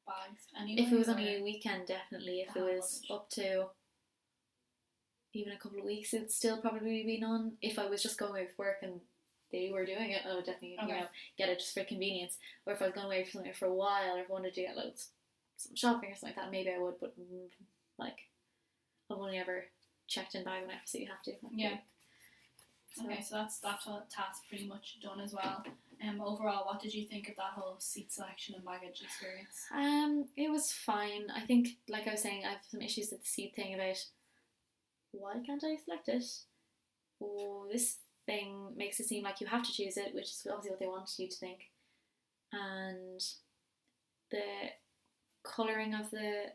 bags anyway? If it was only a weekend, definitely. If it was up to even a couple of weeks, it'd still probably be none. If I was just going away with work and they were doing it, I would definitely get it just for convenience. Or if I was going away for a while, or if I wanted to get some shopping or something like that, maybe I would. But like, I've only ever checked in bag when I absolutely have to. Okay, so that's that task pretty much done as well. Overall, what did you think of that whole seat selection and baggage experience? It was fine. I think, like I was saying, I have some issues with the seat thing about why can't I select it? Oh, this thing makes it seem like you have to choose it, which is obviously what they want you to think. And the colouring of the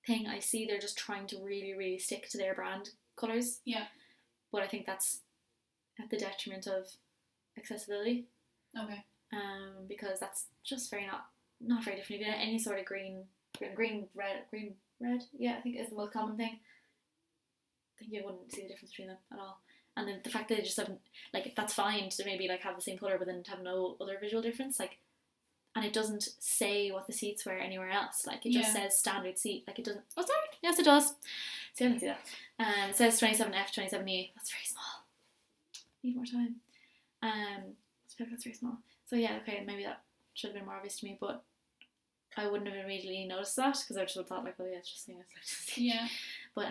thing, I see they're just trying to really, really stick to their brand colours. Yeah. But I think that's at the detriment of accessibility. Okay. Because that's just not very different. If you have any sort of green, red, yeah, I think is the most common thing. I think you wouldn't see the difference between them at all. And then the fact that they just have, like, that's fine to maybe like have the same colour but then to have no other visual difference, like, and it doesn't say what the seats were anywhere else. Like, it just says standard seat. Like, it doesn't. Oh, sorry. Yes, it does. See, I didn't see that. It says 27F, 27E. That's very small. Need more time. I feel like that's very small. So yeah, okay, maybe that should have been more obvious to me, but I wouldn't have immediately noticed that because I just would have thought, like, oh yeah, it's just saying it's like seat. Yeah. But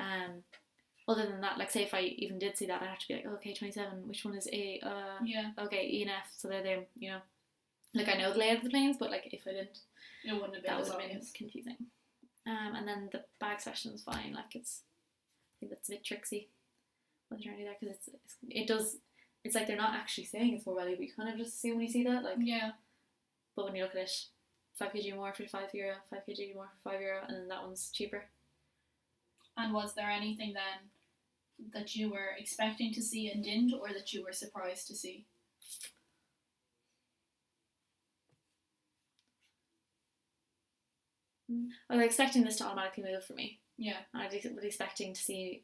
other than that, like, say if I even did see that, I'd have to be like, oh, okay, 27. Which one is A? Yeah. Okay, E and F. So they're there, you know. Like, I know the layout of the planes, but, like, if I didn't, it wouldn't have been that as would have been obvious. confusing. And then the bag section is fine. Like, I think that's a bit tricksy what they're trying to do there, because it's like they're not actually saying it's more valuable. You kind of just assume when you see that, like. Yeah. But when you look at it, 5 kg more for €5, 5 kg more for €5, and then that one's cheaper. And was there anything then that you were expecting to see and didn't, or that you were surprised to see? I was expecting this to automatically move for me. Yeah. I was expecting to see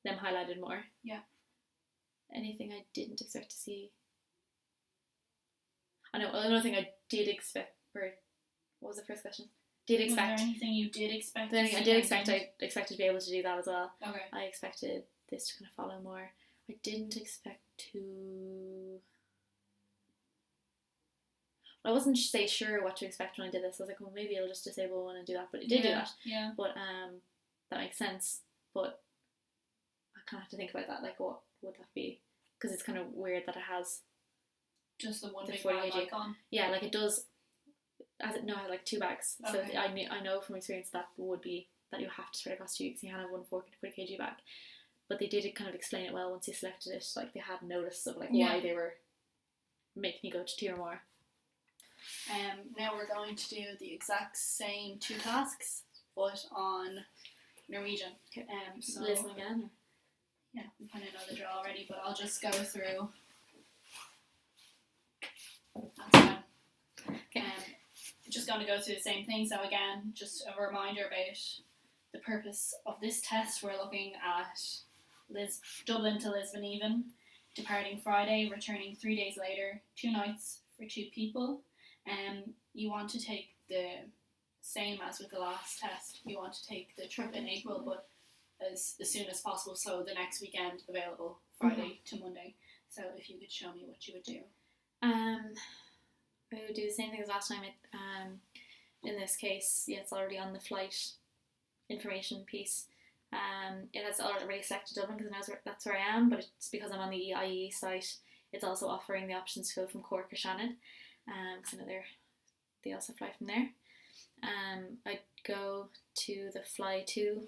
them highlighted more. Yeah. Anything I didn't expect to see? I know, another thing I did expect, or what was the first question? Was there anything you did expect? I expected to be able to do that as well. Okay. I expected this to kind of follow more. I didn't expect to. I wasn't sure what to expect when I did this. I was like, well, maybe it'll just disable one and do that, but it did do that. Yeah. But that makes sense. But I kind of have to think about that. Like, what would that be? Because it's kind of weird that it has just the one big 40 bag kg icon. Yeah, like it does. As it had like 2 bags. Okay. So I know from experience that would be that you have to spread across 2 because you can't have one 40 kg bag. But they did kind of explain it well once you selected it. Like, they had notice of like why they were making you go to 2 or more. Now we're going to do the exact same 2 tasks, but on Norwegian. Okay. So listen again. Yeah, we kind of know the drill already, but I'll just go through. That's fine. Okay. Just going to go through the same thing. So again, just a reminder about the purpose of this test. We're looking at Dublin to Lisbon even, departing Friday, returning 3 days later, 2 nights for 2 people. You want to take the same as with the last test. You want to take the trip in April, but as soon as possible. So the next weekend available, Friday to Monday. So if you could show me what you would do. I would do the same thing as last time. In this case, it's already on the flight information piece. It has already selected Dublin because it knows that's where I am, but it's because I'm on the EIE site. It's also offering the options to go from Cork or Shannon, because I know they also fly from there. I'd go to the fly to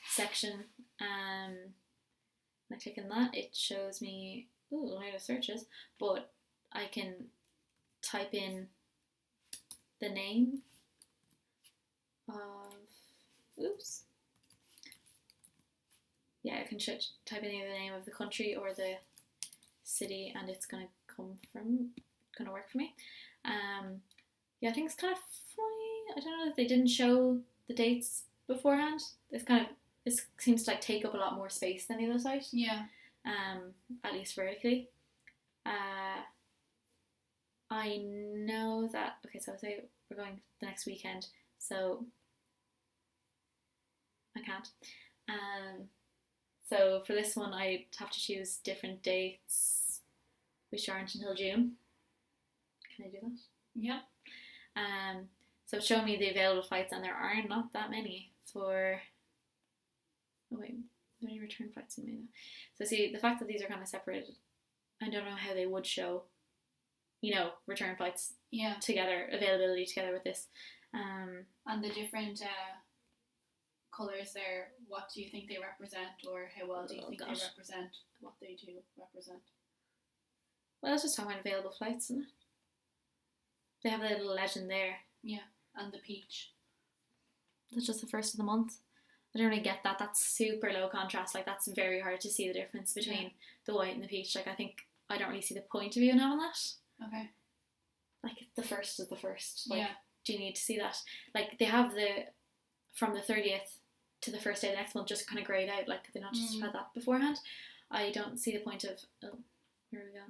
section. I click on that. It shows me where the search is, but I can type in the name of. I can type in either the name of the country or the city, and it's gonna work for me. I think it's kind of funny. I don't know if they didn't show the dates beforehand. It seems to like take up a lot more space than the other site. Yeah. At least vertically. I know that. Okay, so say we're going the next weekend, so I can't. So for this one, I have to choose different dates, which aren't until June. Can I do that? Yeah. So show me the available flights, and there are not that many for. Oh wait, are there any return flights in May? So see, the fact that these are kind of separated I don't know how they would show, return flights Yeah. together, availability together with this. And the different colours there, what do you think they represent, or how well do you think they represent what they do represent? Well, it's just talking about available flights, isn't it? They have a little legend there. Yeah, and the peach. That's just the first of the month. I don't really get that. That's super low contrast. Like, that's very hard to see the difference between the white and the peach. Like, I think I don't really see the point of even having that. Okay. Like, the first is the first. Like, yeah. Do you need to see that? Like, they have from the 30th to the first day of the next month just kind of greyed out. Like, they not just had that beforehand. I don't see the point of. Oh, here we go.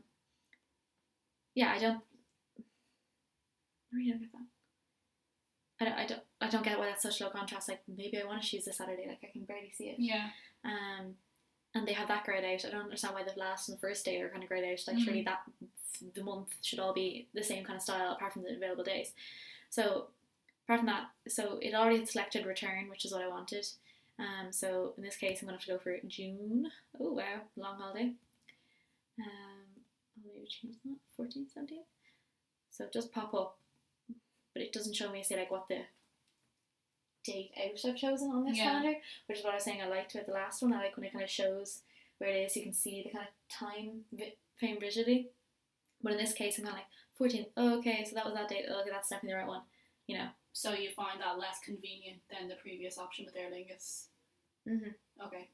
Yeah, I don't. I really don't get that. I don't get why that's such low contrast. Like, maybe I want to choose this Saturday. Like, I can barely see it. Yeah. And they have that greyed out. I don't understand why the last and the first day are kind of greyed out. Like, surely that the month should all be the same kind of style, apart from the available days. So, apart from that, so it already had selected return, which is what I wanted. So in this case, I'm gonna have to go for June. Oh wow, long holiday. I'll maybe change that 14th, 17th. So it does pop up, but it doesn't show me, say, like what the date out I've chosen on this calendar, which is what I was saying I liked with the last one. I like when it kind of shows where it is. You can see the kind of time frame visually. But in this case, I'm kind of like 14th. Oh, okay, so that was that date. Oh, okay, that's definitely the right one. So you find that less convenient than the previous option with Aer Lingus? Okay.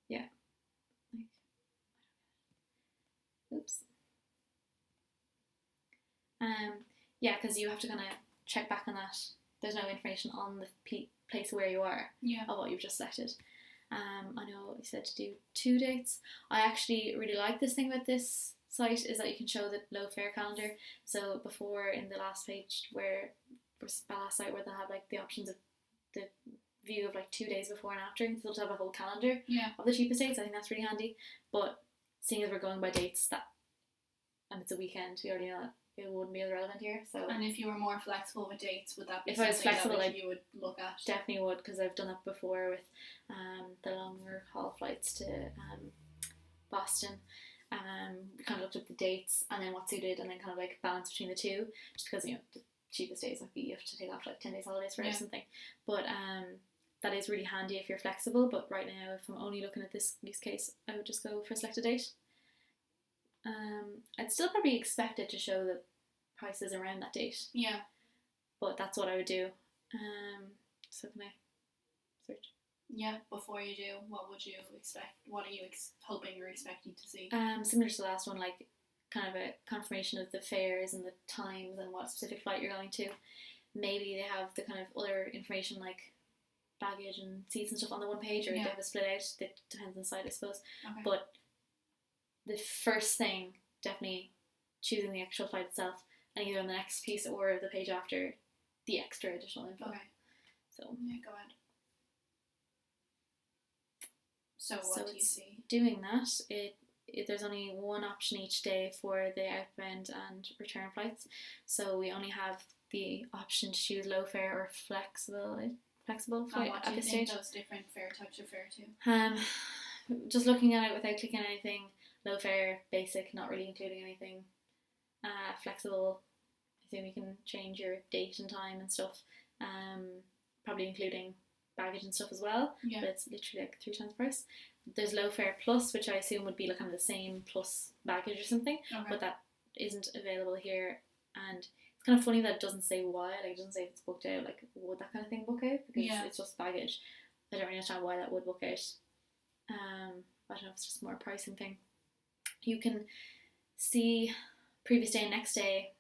Yeah. Oops. Yeah, because you have to kind of check back on that. There's no information on the place where you are of what you've just selected. I know you said to do 2 dates. I actually really like this thing about this site is that you can show the low fare calendar. So before, in the last page where the last site where they'll have like the options of the view of like 2 days before and after, they'll have a whole calendar of the cheapest dates. I think that's really handy. But seeing as we're going by dates, and it's a weekend, we already know that it wouldn't be as relevant here. So, and if you were more flexible with dates, would that be if I was flexible, that you would look at? Definitely would, because I've done it before with the longer haul flights to Boston. We kind of looked at the dates and then what suited, and then kind of like balance between the two, just because the cheapest days might be you have to take off like 10 days holidays for or something. But that is really handy if you're flexible. But right now, if I'm only looking at this use case, I would just go for select a date. I'd still probably expect it to show the prices around that date. Yeah. But that's what I would do. So can I search? Yeah, before you do, what would you expect? What are you hoping or expecting to see? Similar to the last one, like kind of a confirmation of the fares and the times and what specific flight you're going to. Maybe they have the kind of other information like baggage and seats and stuff on the one page, or they have it split out. It depends on the site, I suppose. Okay. But the first thing, definitely choosing the actual flight itself, and either on the next piece or the page after, the extra additional info. Okay. So yeah, go ahead. So what do you see? Doing that, there's only one option each day for the outbound and return flights. So we only have the option to choose low fare or flexible flight what at do you this think stage. those different fare types refer to? Just looking at it without clicking anything, low fare, basic, not really including anything. Flexible, I assume you can change your date and time and stuff. Probably including baggage and stuff as well. Yeah. But it's literally like 3 times the price. There's low fare plus, which I assume would be like kind of the same plus baggage or something. Okay. But that isn't available here. And it's kind of funny that it doesn't say why. Like, it doesn't say if it's booked out. Like, would that kind of thing book out? Because it's just baggage. I don't really understand why that would book out. I don't know if it's just more a pricing thing. You can see previous day and next day.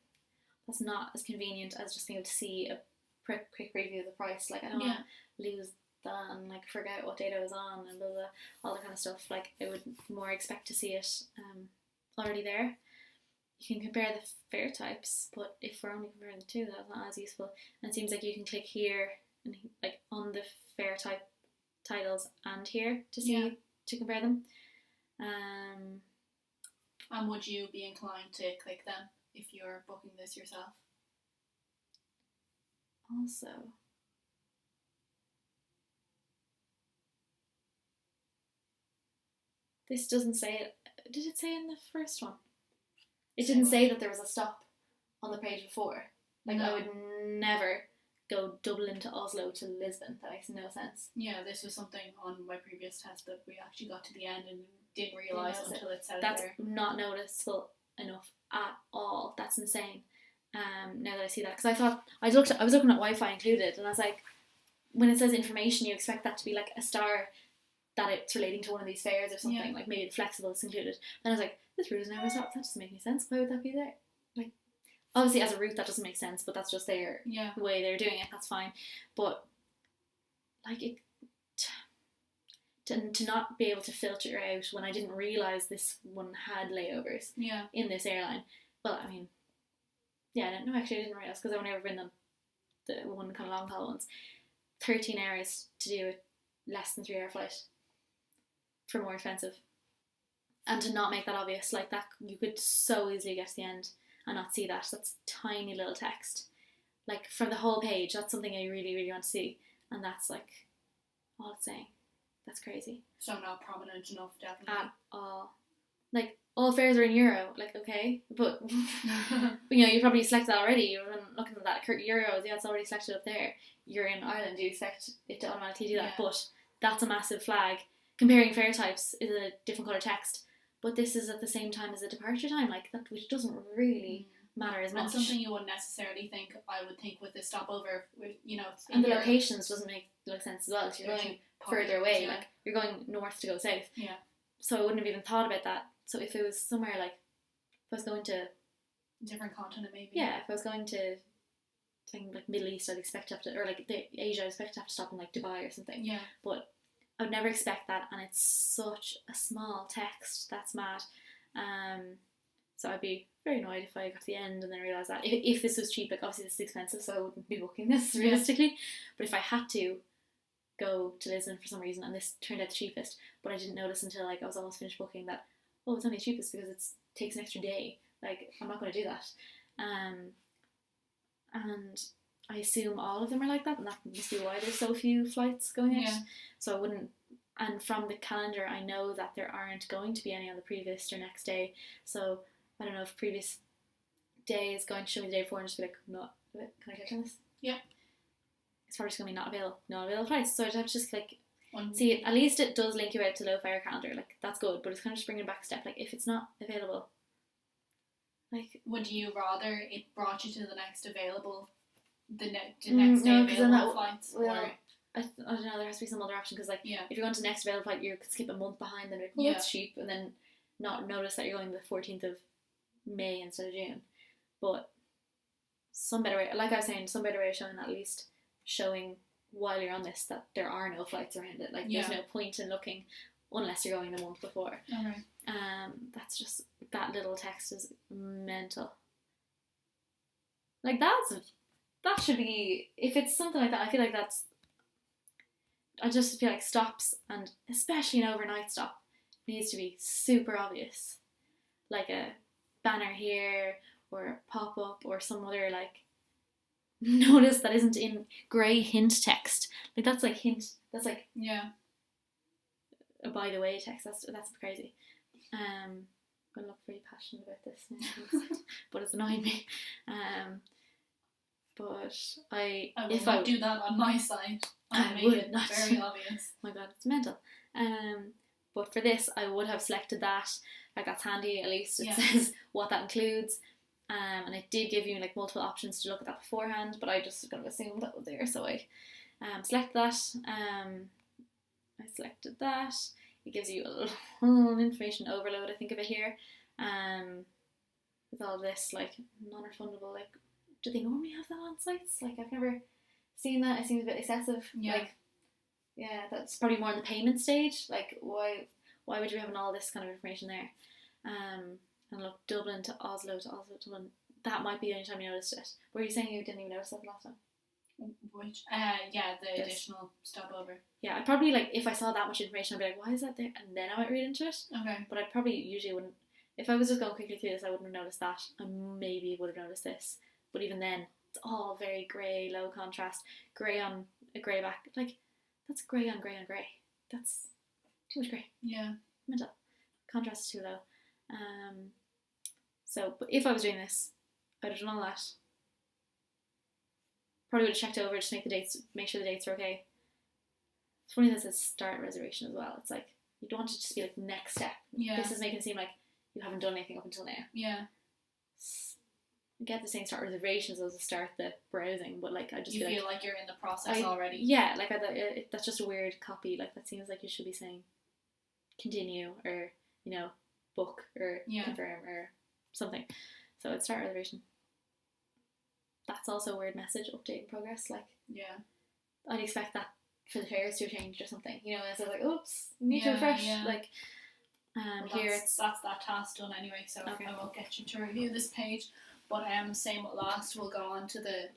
That's not as convenient as just being able to see a quick review of the price. Like, I don't want to lose that and like forget what date I was on and blah blah, all that kind of stuff. Like, I would more expect to see it already there. You can compare the fare types, but if we're only comparing the two, that's not as useful. And it seems like you can click here and like on the fare type titles and here to see to compare them. And would you be inclined to click them if you're booking this yourself? Also, this doesn't say it did it say in the first one? It didn't say that there was a stop on the page before. Like, No. I would never go Dublin to Oslo to Lisbon. That makes no sense. Yeah, this was something on my previous test that we actually got to the end and didn't realise until it said That's it there. not noticeable enough at all. That's insane. Now that I see that, because I thought I was looking at Wi-Fi included, and I was like, when it says information, you expect that to be like a star that it's relating to one of these fairs or something. Yeah. Like maybe the flexible is included. Then I was like, this route is never stopped. That doesn't make any sense. Why would that be there? Like, obviously as a route that doesn't make sense, but that's just their way they're doing it. That's fine. But like it. To not be able to filter out when I didn't realise this one had layovers in this airline. Well, I mean, no, actually I didn't realise, because I've only ever been on the one kind of long haul ones. 13 hours to do a less than 3 hour flight for more expensive. And to not make that obvious, like that, you could so easily get to the end and not see that. That's tiny little text. Like from the whole page, that's something I really, really want to see. And that's like all it's saying. That's crazy. So not prominent enough, definitely. At all. Like, all fares are in euro. Like, okay. But, you probably selected that already. You've been looking at that. Euros, it's already selected up there. You're in Ireland, you expect it to automatically do that. But that's a massive flag. Comparing fare types is a different colour text. But this is at the same time as the departure time. Like, that, which doesn't really matter as much. That's something you wouldn't necessarily think, I would think, with the stopover, and the locations doesn't make sense as well. So you're going further away, like you're going north to go south. Yeah. So I wouldn't have even thought about that. So if it was somewhere like, if I was going to a different continent, maybe. Yeah, if I was going to something like Middle East, I'd expect to have to, or like Asia, I'd expect to have to stop in like Dubai or something. Yeah. But I would never expect that, and it's such a small text. That's mad. So I'd be very annoyed if I got to the end and then realised that if this was cheap, like obviously this is expensive, so I wouldn't be booking this realistically. But if I had to go to Lisbon for some reason, and this turned out the cheapest, but I didn't notice until like I was almost finished booking that, oh, it's only the cheapest because it takes an extra day. Like, I'm not going to do that. And I assume all of them are like that, and that must be why there's so few flights going out. Yeah. So I wouldn't. And from the calendar, I know that there aren't going to be any on the previous or next day. So I don't know if previous day is going to show me the day before and just be like, no, can I click on this? Yeah. It's probably just going to be not available flights. So I'd have to just like see, at least it does link you out to low fare calendar. Like, that's good, but it's kind of just bringing it back a step. Like, if it's not available, like, would you rather it brought you to the next available, the next day available flights? Well, or I don't know, there has to be some other option, because like, if you're going to the next available flight, you could skip a month behind, then it's cheap, and then not notice that you're going the 14th of May instead of June. But some better way, like I was saying, some better way of showing that, at least showing while you're on this that there are no flights around it. Like, there's no point in looking unless you're going the month before. Alright. That's just, that little text is mental. Like, that should be, if it's something like that, I feel like I just feel like stops, and especially an overnight stop, needs to be super obvious. Like a banner here, or a pop-up, or some other like notice that isn't in grey hint text. Like, that's like hint, that's like a by the way text. That's crazy. I'm gonna look very passionate about this now, but it's annoying me. But I will not do that on my side. I would it not. Very obvious. Oh my god, it's mental. But for this, I would have selected that. Like, that's handy. At least it says what that includes. And it did give you like multiple options to look at that beforehand, but I just kind of assumed that was there, so I selected that. I selected that. It gives you a little information overload, I think, of it here. With all this like non-refundable, like, do they normally have that on sites? Like, I've never seen that. It seems a bit excessive. Like, that's probably more in the payment stage. Like, why would you be having all this kind of information there? And look, Dublin to Oslo to Dublin. That might be the only time you noticed it. Were you saying you didn't even notice that the last time? Which? The additional stopover. Yeah, I'd probably, like, if I saw that much information, I'd be like, why is that there? And then I might read into it. Okay. But I probably usually wouldn't. If I was just going quickly through this, I wouldn't have noticed that. I maybe would have noticed this. But even then, it's all very grey, low contrast. Grey on a grey back. Like, that's grey on grey on grey. That's too much grey. Yeah. Mental. Contrast is too low. So, but if I was doing this, I'd have done all that. Probably would have checked over just make sure the dates are okay. It's funny that it says start reservation as well. It's like, you don't want it to just be like next step. Yeah. This is making it seem like you haven't done anything up until now. Yeah. I get the saying start reservations as to start the browsing, but like I just feel like you're in the process already. Yeah, like that's just a weird copy. Like that seems like you should be saying continue or book or confirm or something. So it's start reservation. That's also a weird message. Update in progress. Like I'd expect that for the fares to have changed or something. And so like oops, need to refresh. Yeah. Like here it's that's that task done anyway. So okay. I won't get you to review this page. But same with last, we'll go on to the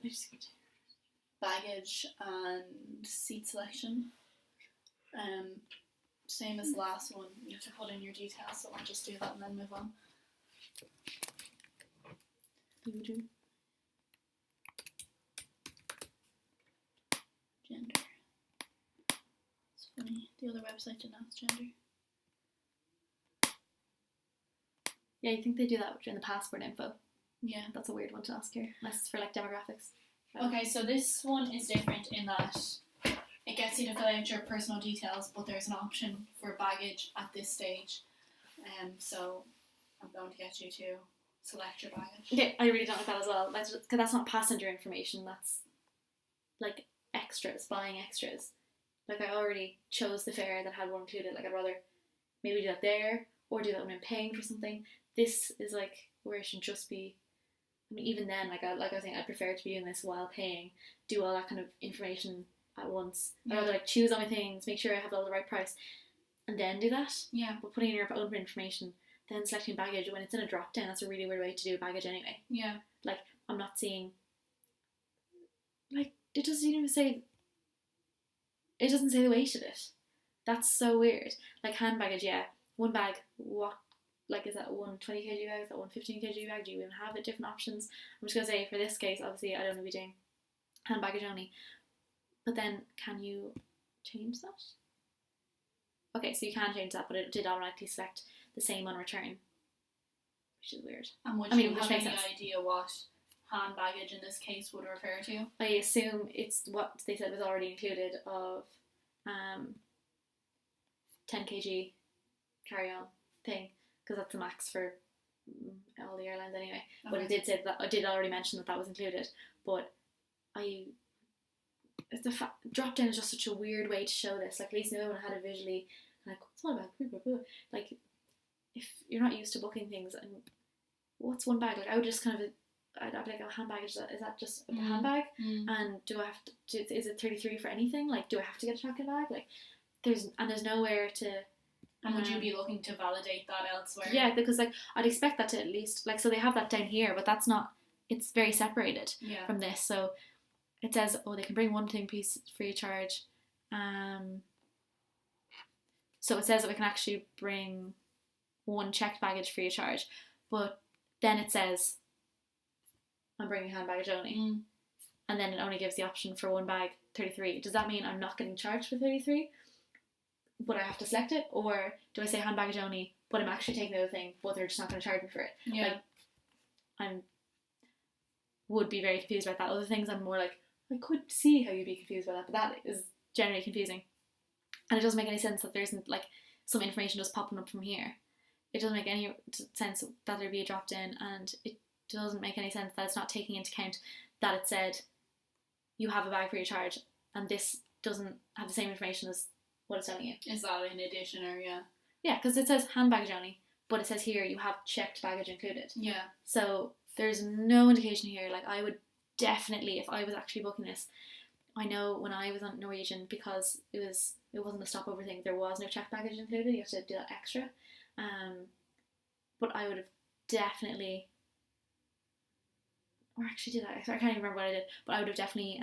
baggage and seat selection. Same as the last one, you have to put in your details, so I'll just do that and then move on. Gender. It's funny, the other website didn't ask gender. Yeah, you think they do that during the passport info. Yeah. That's a weird one to ask here, unless it's for like demographics. Okay, so this one is different in that it gets you to fill out your personal details, but there's an option for baggage at this stage. So I'm going to get you to select your baggage. Yeah, I really don't like that as well. Because that's not passenger information, that's like extras, buying extras. Like I already chose the fare that had one included, like I'd rather maybe do that there, or do that when I'm paying for something. This is like where it should just be. I mean, even then, like I was saying, I'd prefer to be doing this while paying, do all that kind of information at once. I'd rather like choose all my things, make sure I have all the right price, and then do that. Yeah. But putting in your own information, then selecting baggage when it's in a drop down, that's a really weird way to do baggage anyway. Yeah. Like I'm not seeing. Like it doesn't even say. It doesn't say the weight of it. That's so weird. Like hand baggage, yeah. One bag, what? Like, is that one 20 kg bag? Is that one 15 kg bag? Do you even have it? Different options? I'm just going to say, for this case, obviously, I'd only be doing hand baggage only. But then, can you change that? Okay, so you can change that, but it did automatically select the same on return. Which is weird. And would you have any idea what hand baggage in this case would refer to? I assume it's what they said was already included of 10 kg carry-on thing. Because that's the max for all the airlines anyway. Okay. But it did say that I did already mention that was included. But drop down is just such a weird way to show this. Like at least no one had it visually. Like what's all about? Like if you're not used to booking things, and what's one bag? Like I would just kind of I'd be like a handbag. Is that just a handbag? And do I have to? Is it 33 for anything? Like do I have to get a chocolate bag? Like there's nowhere to. And would you be looking to validate that elsewhere? Yeah, because like I'd expect that to at least like so they have that down here, but that's not. It's very separated from this. So it says they can bring one thing piece free of charge. So it says that we can actually bring one checked baggage free of charge, but then it says I'm bringing hand baggage only, and then it only gives the option for one bag 33. Does that mean I'm not getting charged for 33? But I have to select it, or do I say hand baggage only, but I'm actually taking the other thing, but they're just not going to charge me for it? Yeah. Like, would be very confused about that. Other things I'm more like, I could see how you'd be confused about that, but that is generally confusing. And it doesn't make any sense that there isn't like some information just popping up from here. It doesn't make any sense that there'd be a drop down, and it doesn't make any sense that it's not taking into account that it said you have a bag for your charge, and this doesn't have the same information as what it's telling you. Is that in addition, or yeah? Yeah, because it says hand baggage only, but it says here you have checked baggage included. Yeah. So there's no indication here. Like I would definitely, if I was actually booking this, I know when I was on Norwegian, because it wasn't a stopover thing, there was no checked baggage included. You have to do that extra. But I would have definitely, or actually did I can't even remember what I did, but I would have definitely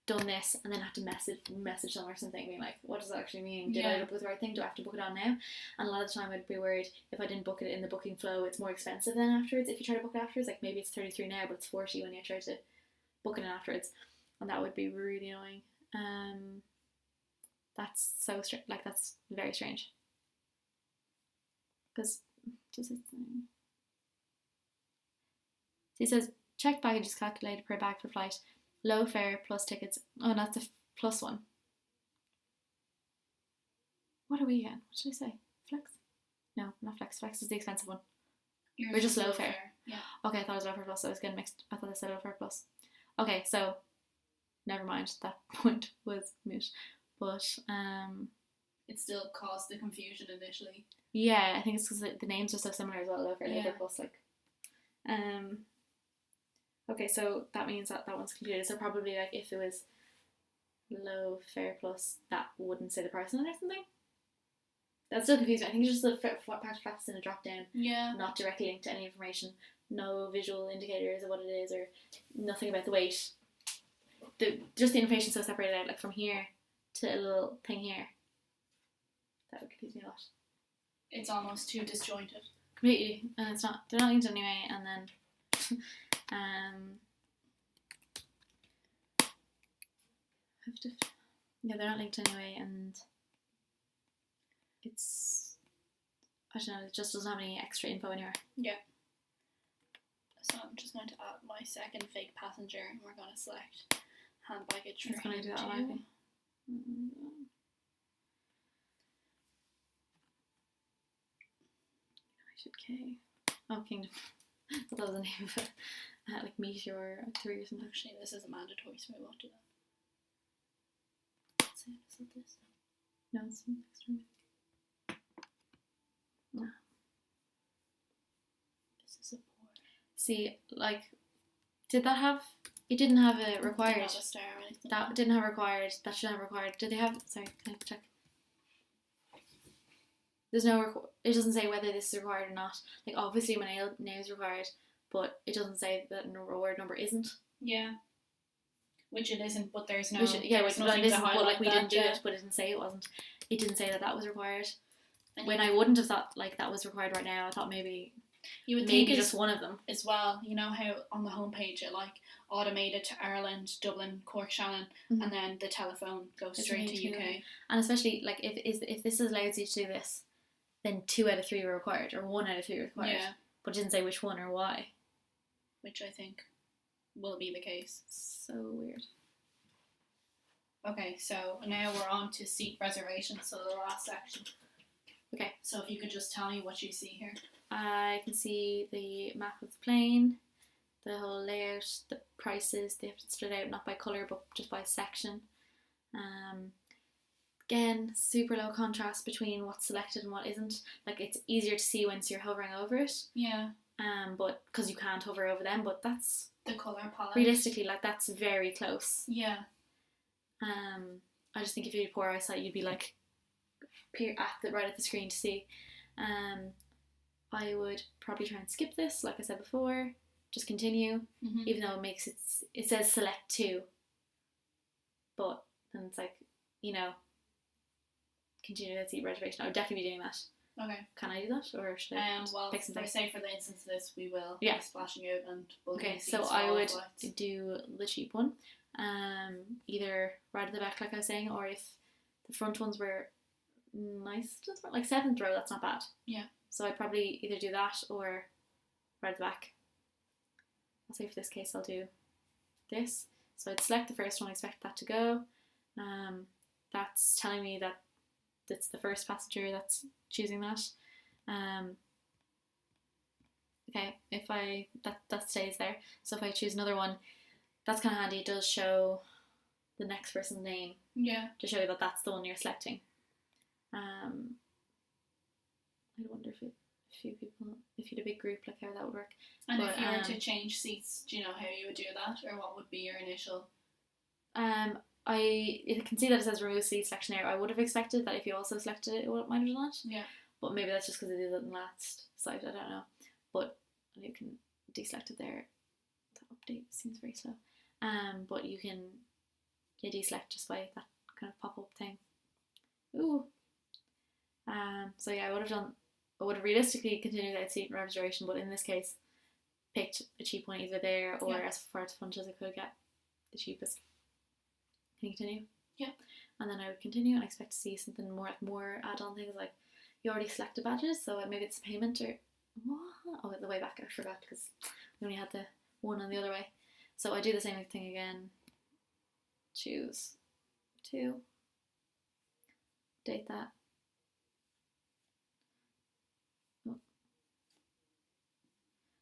done this and then have to message them or something being like, what does that actually mean? Did I book the right thing? Do I have to book it on now? And a lot of the time I'd be worried if I didn't book it in the booking flow, it's more expensive then afterwards. If you try to book it afterwards, like maybe it's 33 now but it's 40 when you try to book it in afterwards, and that would be really annoying. That's so strange. Like that's very strange, because does it say? So it says checked baggage is calculated per bag per flight. Low fare plus tickets. Oh, that's the plus one. What are we again? What should I say? Flex? No, not flex. Flex is the expensive one. Yours We're just is low fare. Yeah. Okay, I thought it was low fare plus. I was getting mixed. I thought I said low fare plus. Okay, so never mind. That point was moot. But it still caused the confusion initially. Yeah, I think it's because the names are so similar as well. Low fare, low fare plus, like. Okay, so that means that one's concluded. So probably like if it was low fare plus, that wouldn't say the price on it or something. That's still confusing. I think it's just the facts in a drop down. Yeah. Not directly linked to any information. No visual indicators of what it is or nothing about the weight. Just the information so separated out, like from here to a little thing here. That would confuse me a lot. It's almost too disjointed. Completely, and it's not. They're not linked anyway, and then, yeah, they're not linked anyway, and it's, I don't know, it just doesn't have any extra info anywhere. Yeah. So I'm just going to add my second fake passenger, and we're going to select hand baggage for him too. Okay. Oh, Kingdom. That was the name of it. Like Meteor 3 or something. Actually, this isn't mandatory, so we won't do that. Is it this? No, it's extra. No. This is a poor. See, like, did that have? It didn't have a required. Not a star or anything. That didn't have required. That should have required. Did they have? Sorry, can I check? There's no. It doesn't say whether this is required or not. Like obviously, my name is required, but it doesn't say that reward number isn't. Yeah. Which it isn't, but there's no. Which it isn't, but like we didn't do it, but it didn't say it wasn't. It didn't say that was required. And when I wouldn't have thought like that was required right now, I thought maybe. You would maybe think just one of them as well. You know how on the homepage it like automated to Ireland, Dublin, Cork, Shannon, and then the telephone goes straight to UK. And especially like if this allows you to do this, then 2 out of 3 were required, or 1 out of 3 were required. Yeah. But it didn't say which one or why. Which I think will be the case. So weird. Okay, so now we're on to seat reservations, so the last section. Okay. So if you could just tell me what you see here. I can see the map of the plane, the whole layout, the prices. They have to split out not by colour but just by section. Again, super low contrast between what's selected and what isn't. Like it's easier to see once you're hovering over it. Yeah. But because you can't hover over them, but that's the colour palette. Realistically, like that's very close. Yeah. I just think if you had poor eyesight, you'd be like peer at right at the screen to see. I would probably try and skip this, like I said before. Just continue, even though it says select 2, but then it's like, you know, continue that seat reservation. I would definitely be doing that. Okay. Can I do that, or should I well, pick something? Say for the instance of this, we will be splashing out and okay, so I would do the cheap one. Either right at the back, like I was saying, or if the front ones were nice, like 7th row, that's not bad. Yeah. So I'd probably either do that or right at the back. I'll say for this case I'll do this. So I'd select the first one, expect that to go. That's telling me that it's the first passenger that's choosing that. Okay, if that stays there. So if I choose another one, that's kind of handy. It does show the next person's name. Yeah. To show you that that's the one you're selecting. I wonder if a few people, if you had a big group, like how that would work. And if you were to change seats, do you know how you would do that, or what would be your initial? I can see that it says remove seat selection error. I would have expected that if you also selected it, it might have done that. Yeah. But maybe that's just because it did it in the last slide. I don't know. But you can deselect it there. The update seems very slow. But you can deselect just by that kind of pop up thing. Ooh. So yeah, I would have realistically continued that seat reservation, but in this case, picked a cheap one either there or as far to front as I could get the cheapest. Can you continue? Yeah. And then I would continue and expect to see something more add-on things like you already selected badges, so maybe it's payment or what? Oh, the way back I forgot because we only had the one on the other way. So I do the same thing again. Choose to date that. Oh.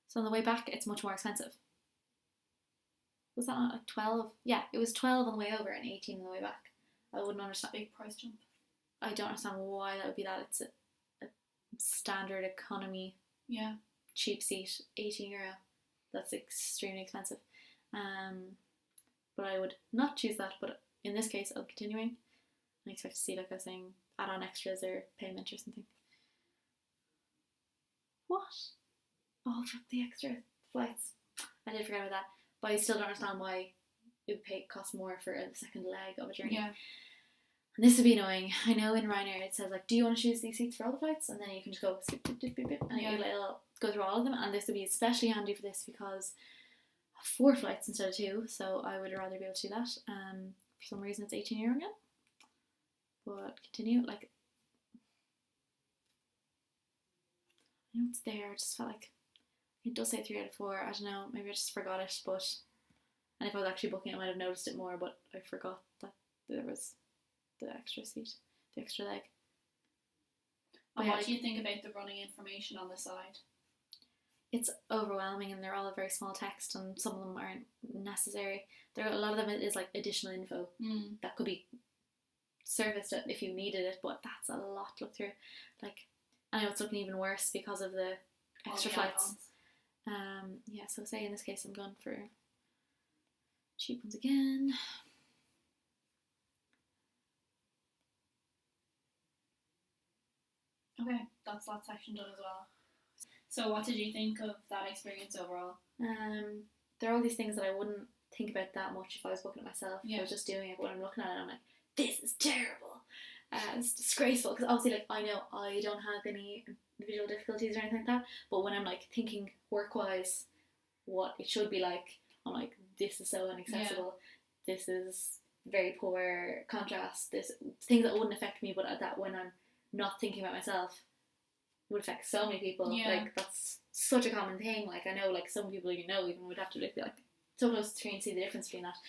So on the way back, it's much more expensive. Was that not like 12? Yeah, it was 12 on the way over and 18 on the way back. I wouldn't understand. Big price jump. I don't understand why that would be that. It's a standard economy cheap seat, €18. That's extremely expensive. But I would not choose that. But in this case, I'm continuing. I expect to see, like I was saying, add-on extras or payment or something. What? Oh, for the extra flights. I did forget about that. But I still don't understand why it would cost more for a second leg of a journey. Yeah. And this would be annoying. I know in Ryanair it says like, do you want to choose these seats for all the flights? And then you can just go beep, beep, beep, beep, beep, and it'll go through all of them. And this would be especially handy for this because 4 flights instead of 2. So I would rather be able to do that. For some reason it's €18 again. But continue. Like, I know it's there. I just felt like it does say 3 out of 4. I don't know. Maybe I just forgot it. And if I was actually booking it, I might have noticed it more. But I forgot that there was the extra seat, the extra leg. And what do you think about the running information on the side? It's overwhelming, and they're all very small text, and some of them aren't necessary. A lot of them is like additional info that could be serviced if you needed it, but that's a lot to look through. Like, I know it's looking even worse because of the extra flights. So say in this case I'm going for cheap ones again. Okay, that's that section done as well. So what did you think of that experience overall? There are all these things that I wouldn't think about that much if I was booking it myself. If I was just doing it, but when I'm looking at it, I'm like, this is terrible. It's disgraceful, because obviously, like, I know I don't have any visual difficulties or anything like that, but when I'm like thinking work-wise what it should be like, I'm like, this is so inaccessible. This is very poor contrast. This things that wouldn't affect me, but that when I'm not thinking about myself would affect so many people. Like, that's such a common thing. Like, I know, like, some people even would have to be like so close to try and see the difference between that.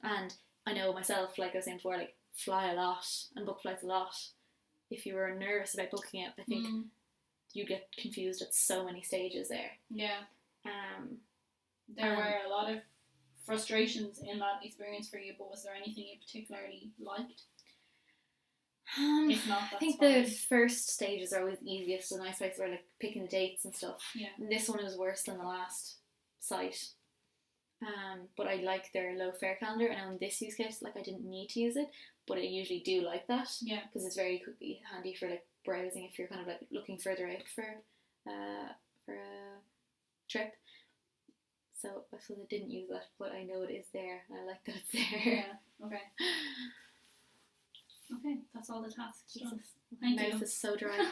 And I know myself, like I was saying before, like, fly a lot and book flights a lot. If you were nervous about booking it, I think you get confused at so many stages there. There were a lot of frustrations in that experience for you, but was there anything you particularly liked? If not, that's I think fine. the first stages are always the easiest, the nice places where like picking the dates and stuff. This one is worse than the last site. But I like their low fare calendar, and on this use case, like, I didn't need to use it, but I usually do like that. Because it's very handy for like browsing if you're kind of like looking further out for a trip. So I suppose I didn't use that, but I know it is there, and I like that it's there. Okay. Okay, that's all the tasks done. My mouth is so dry.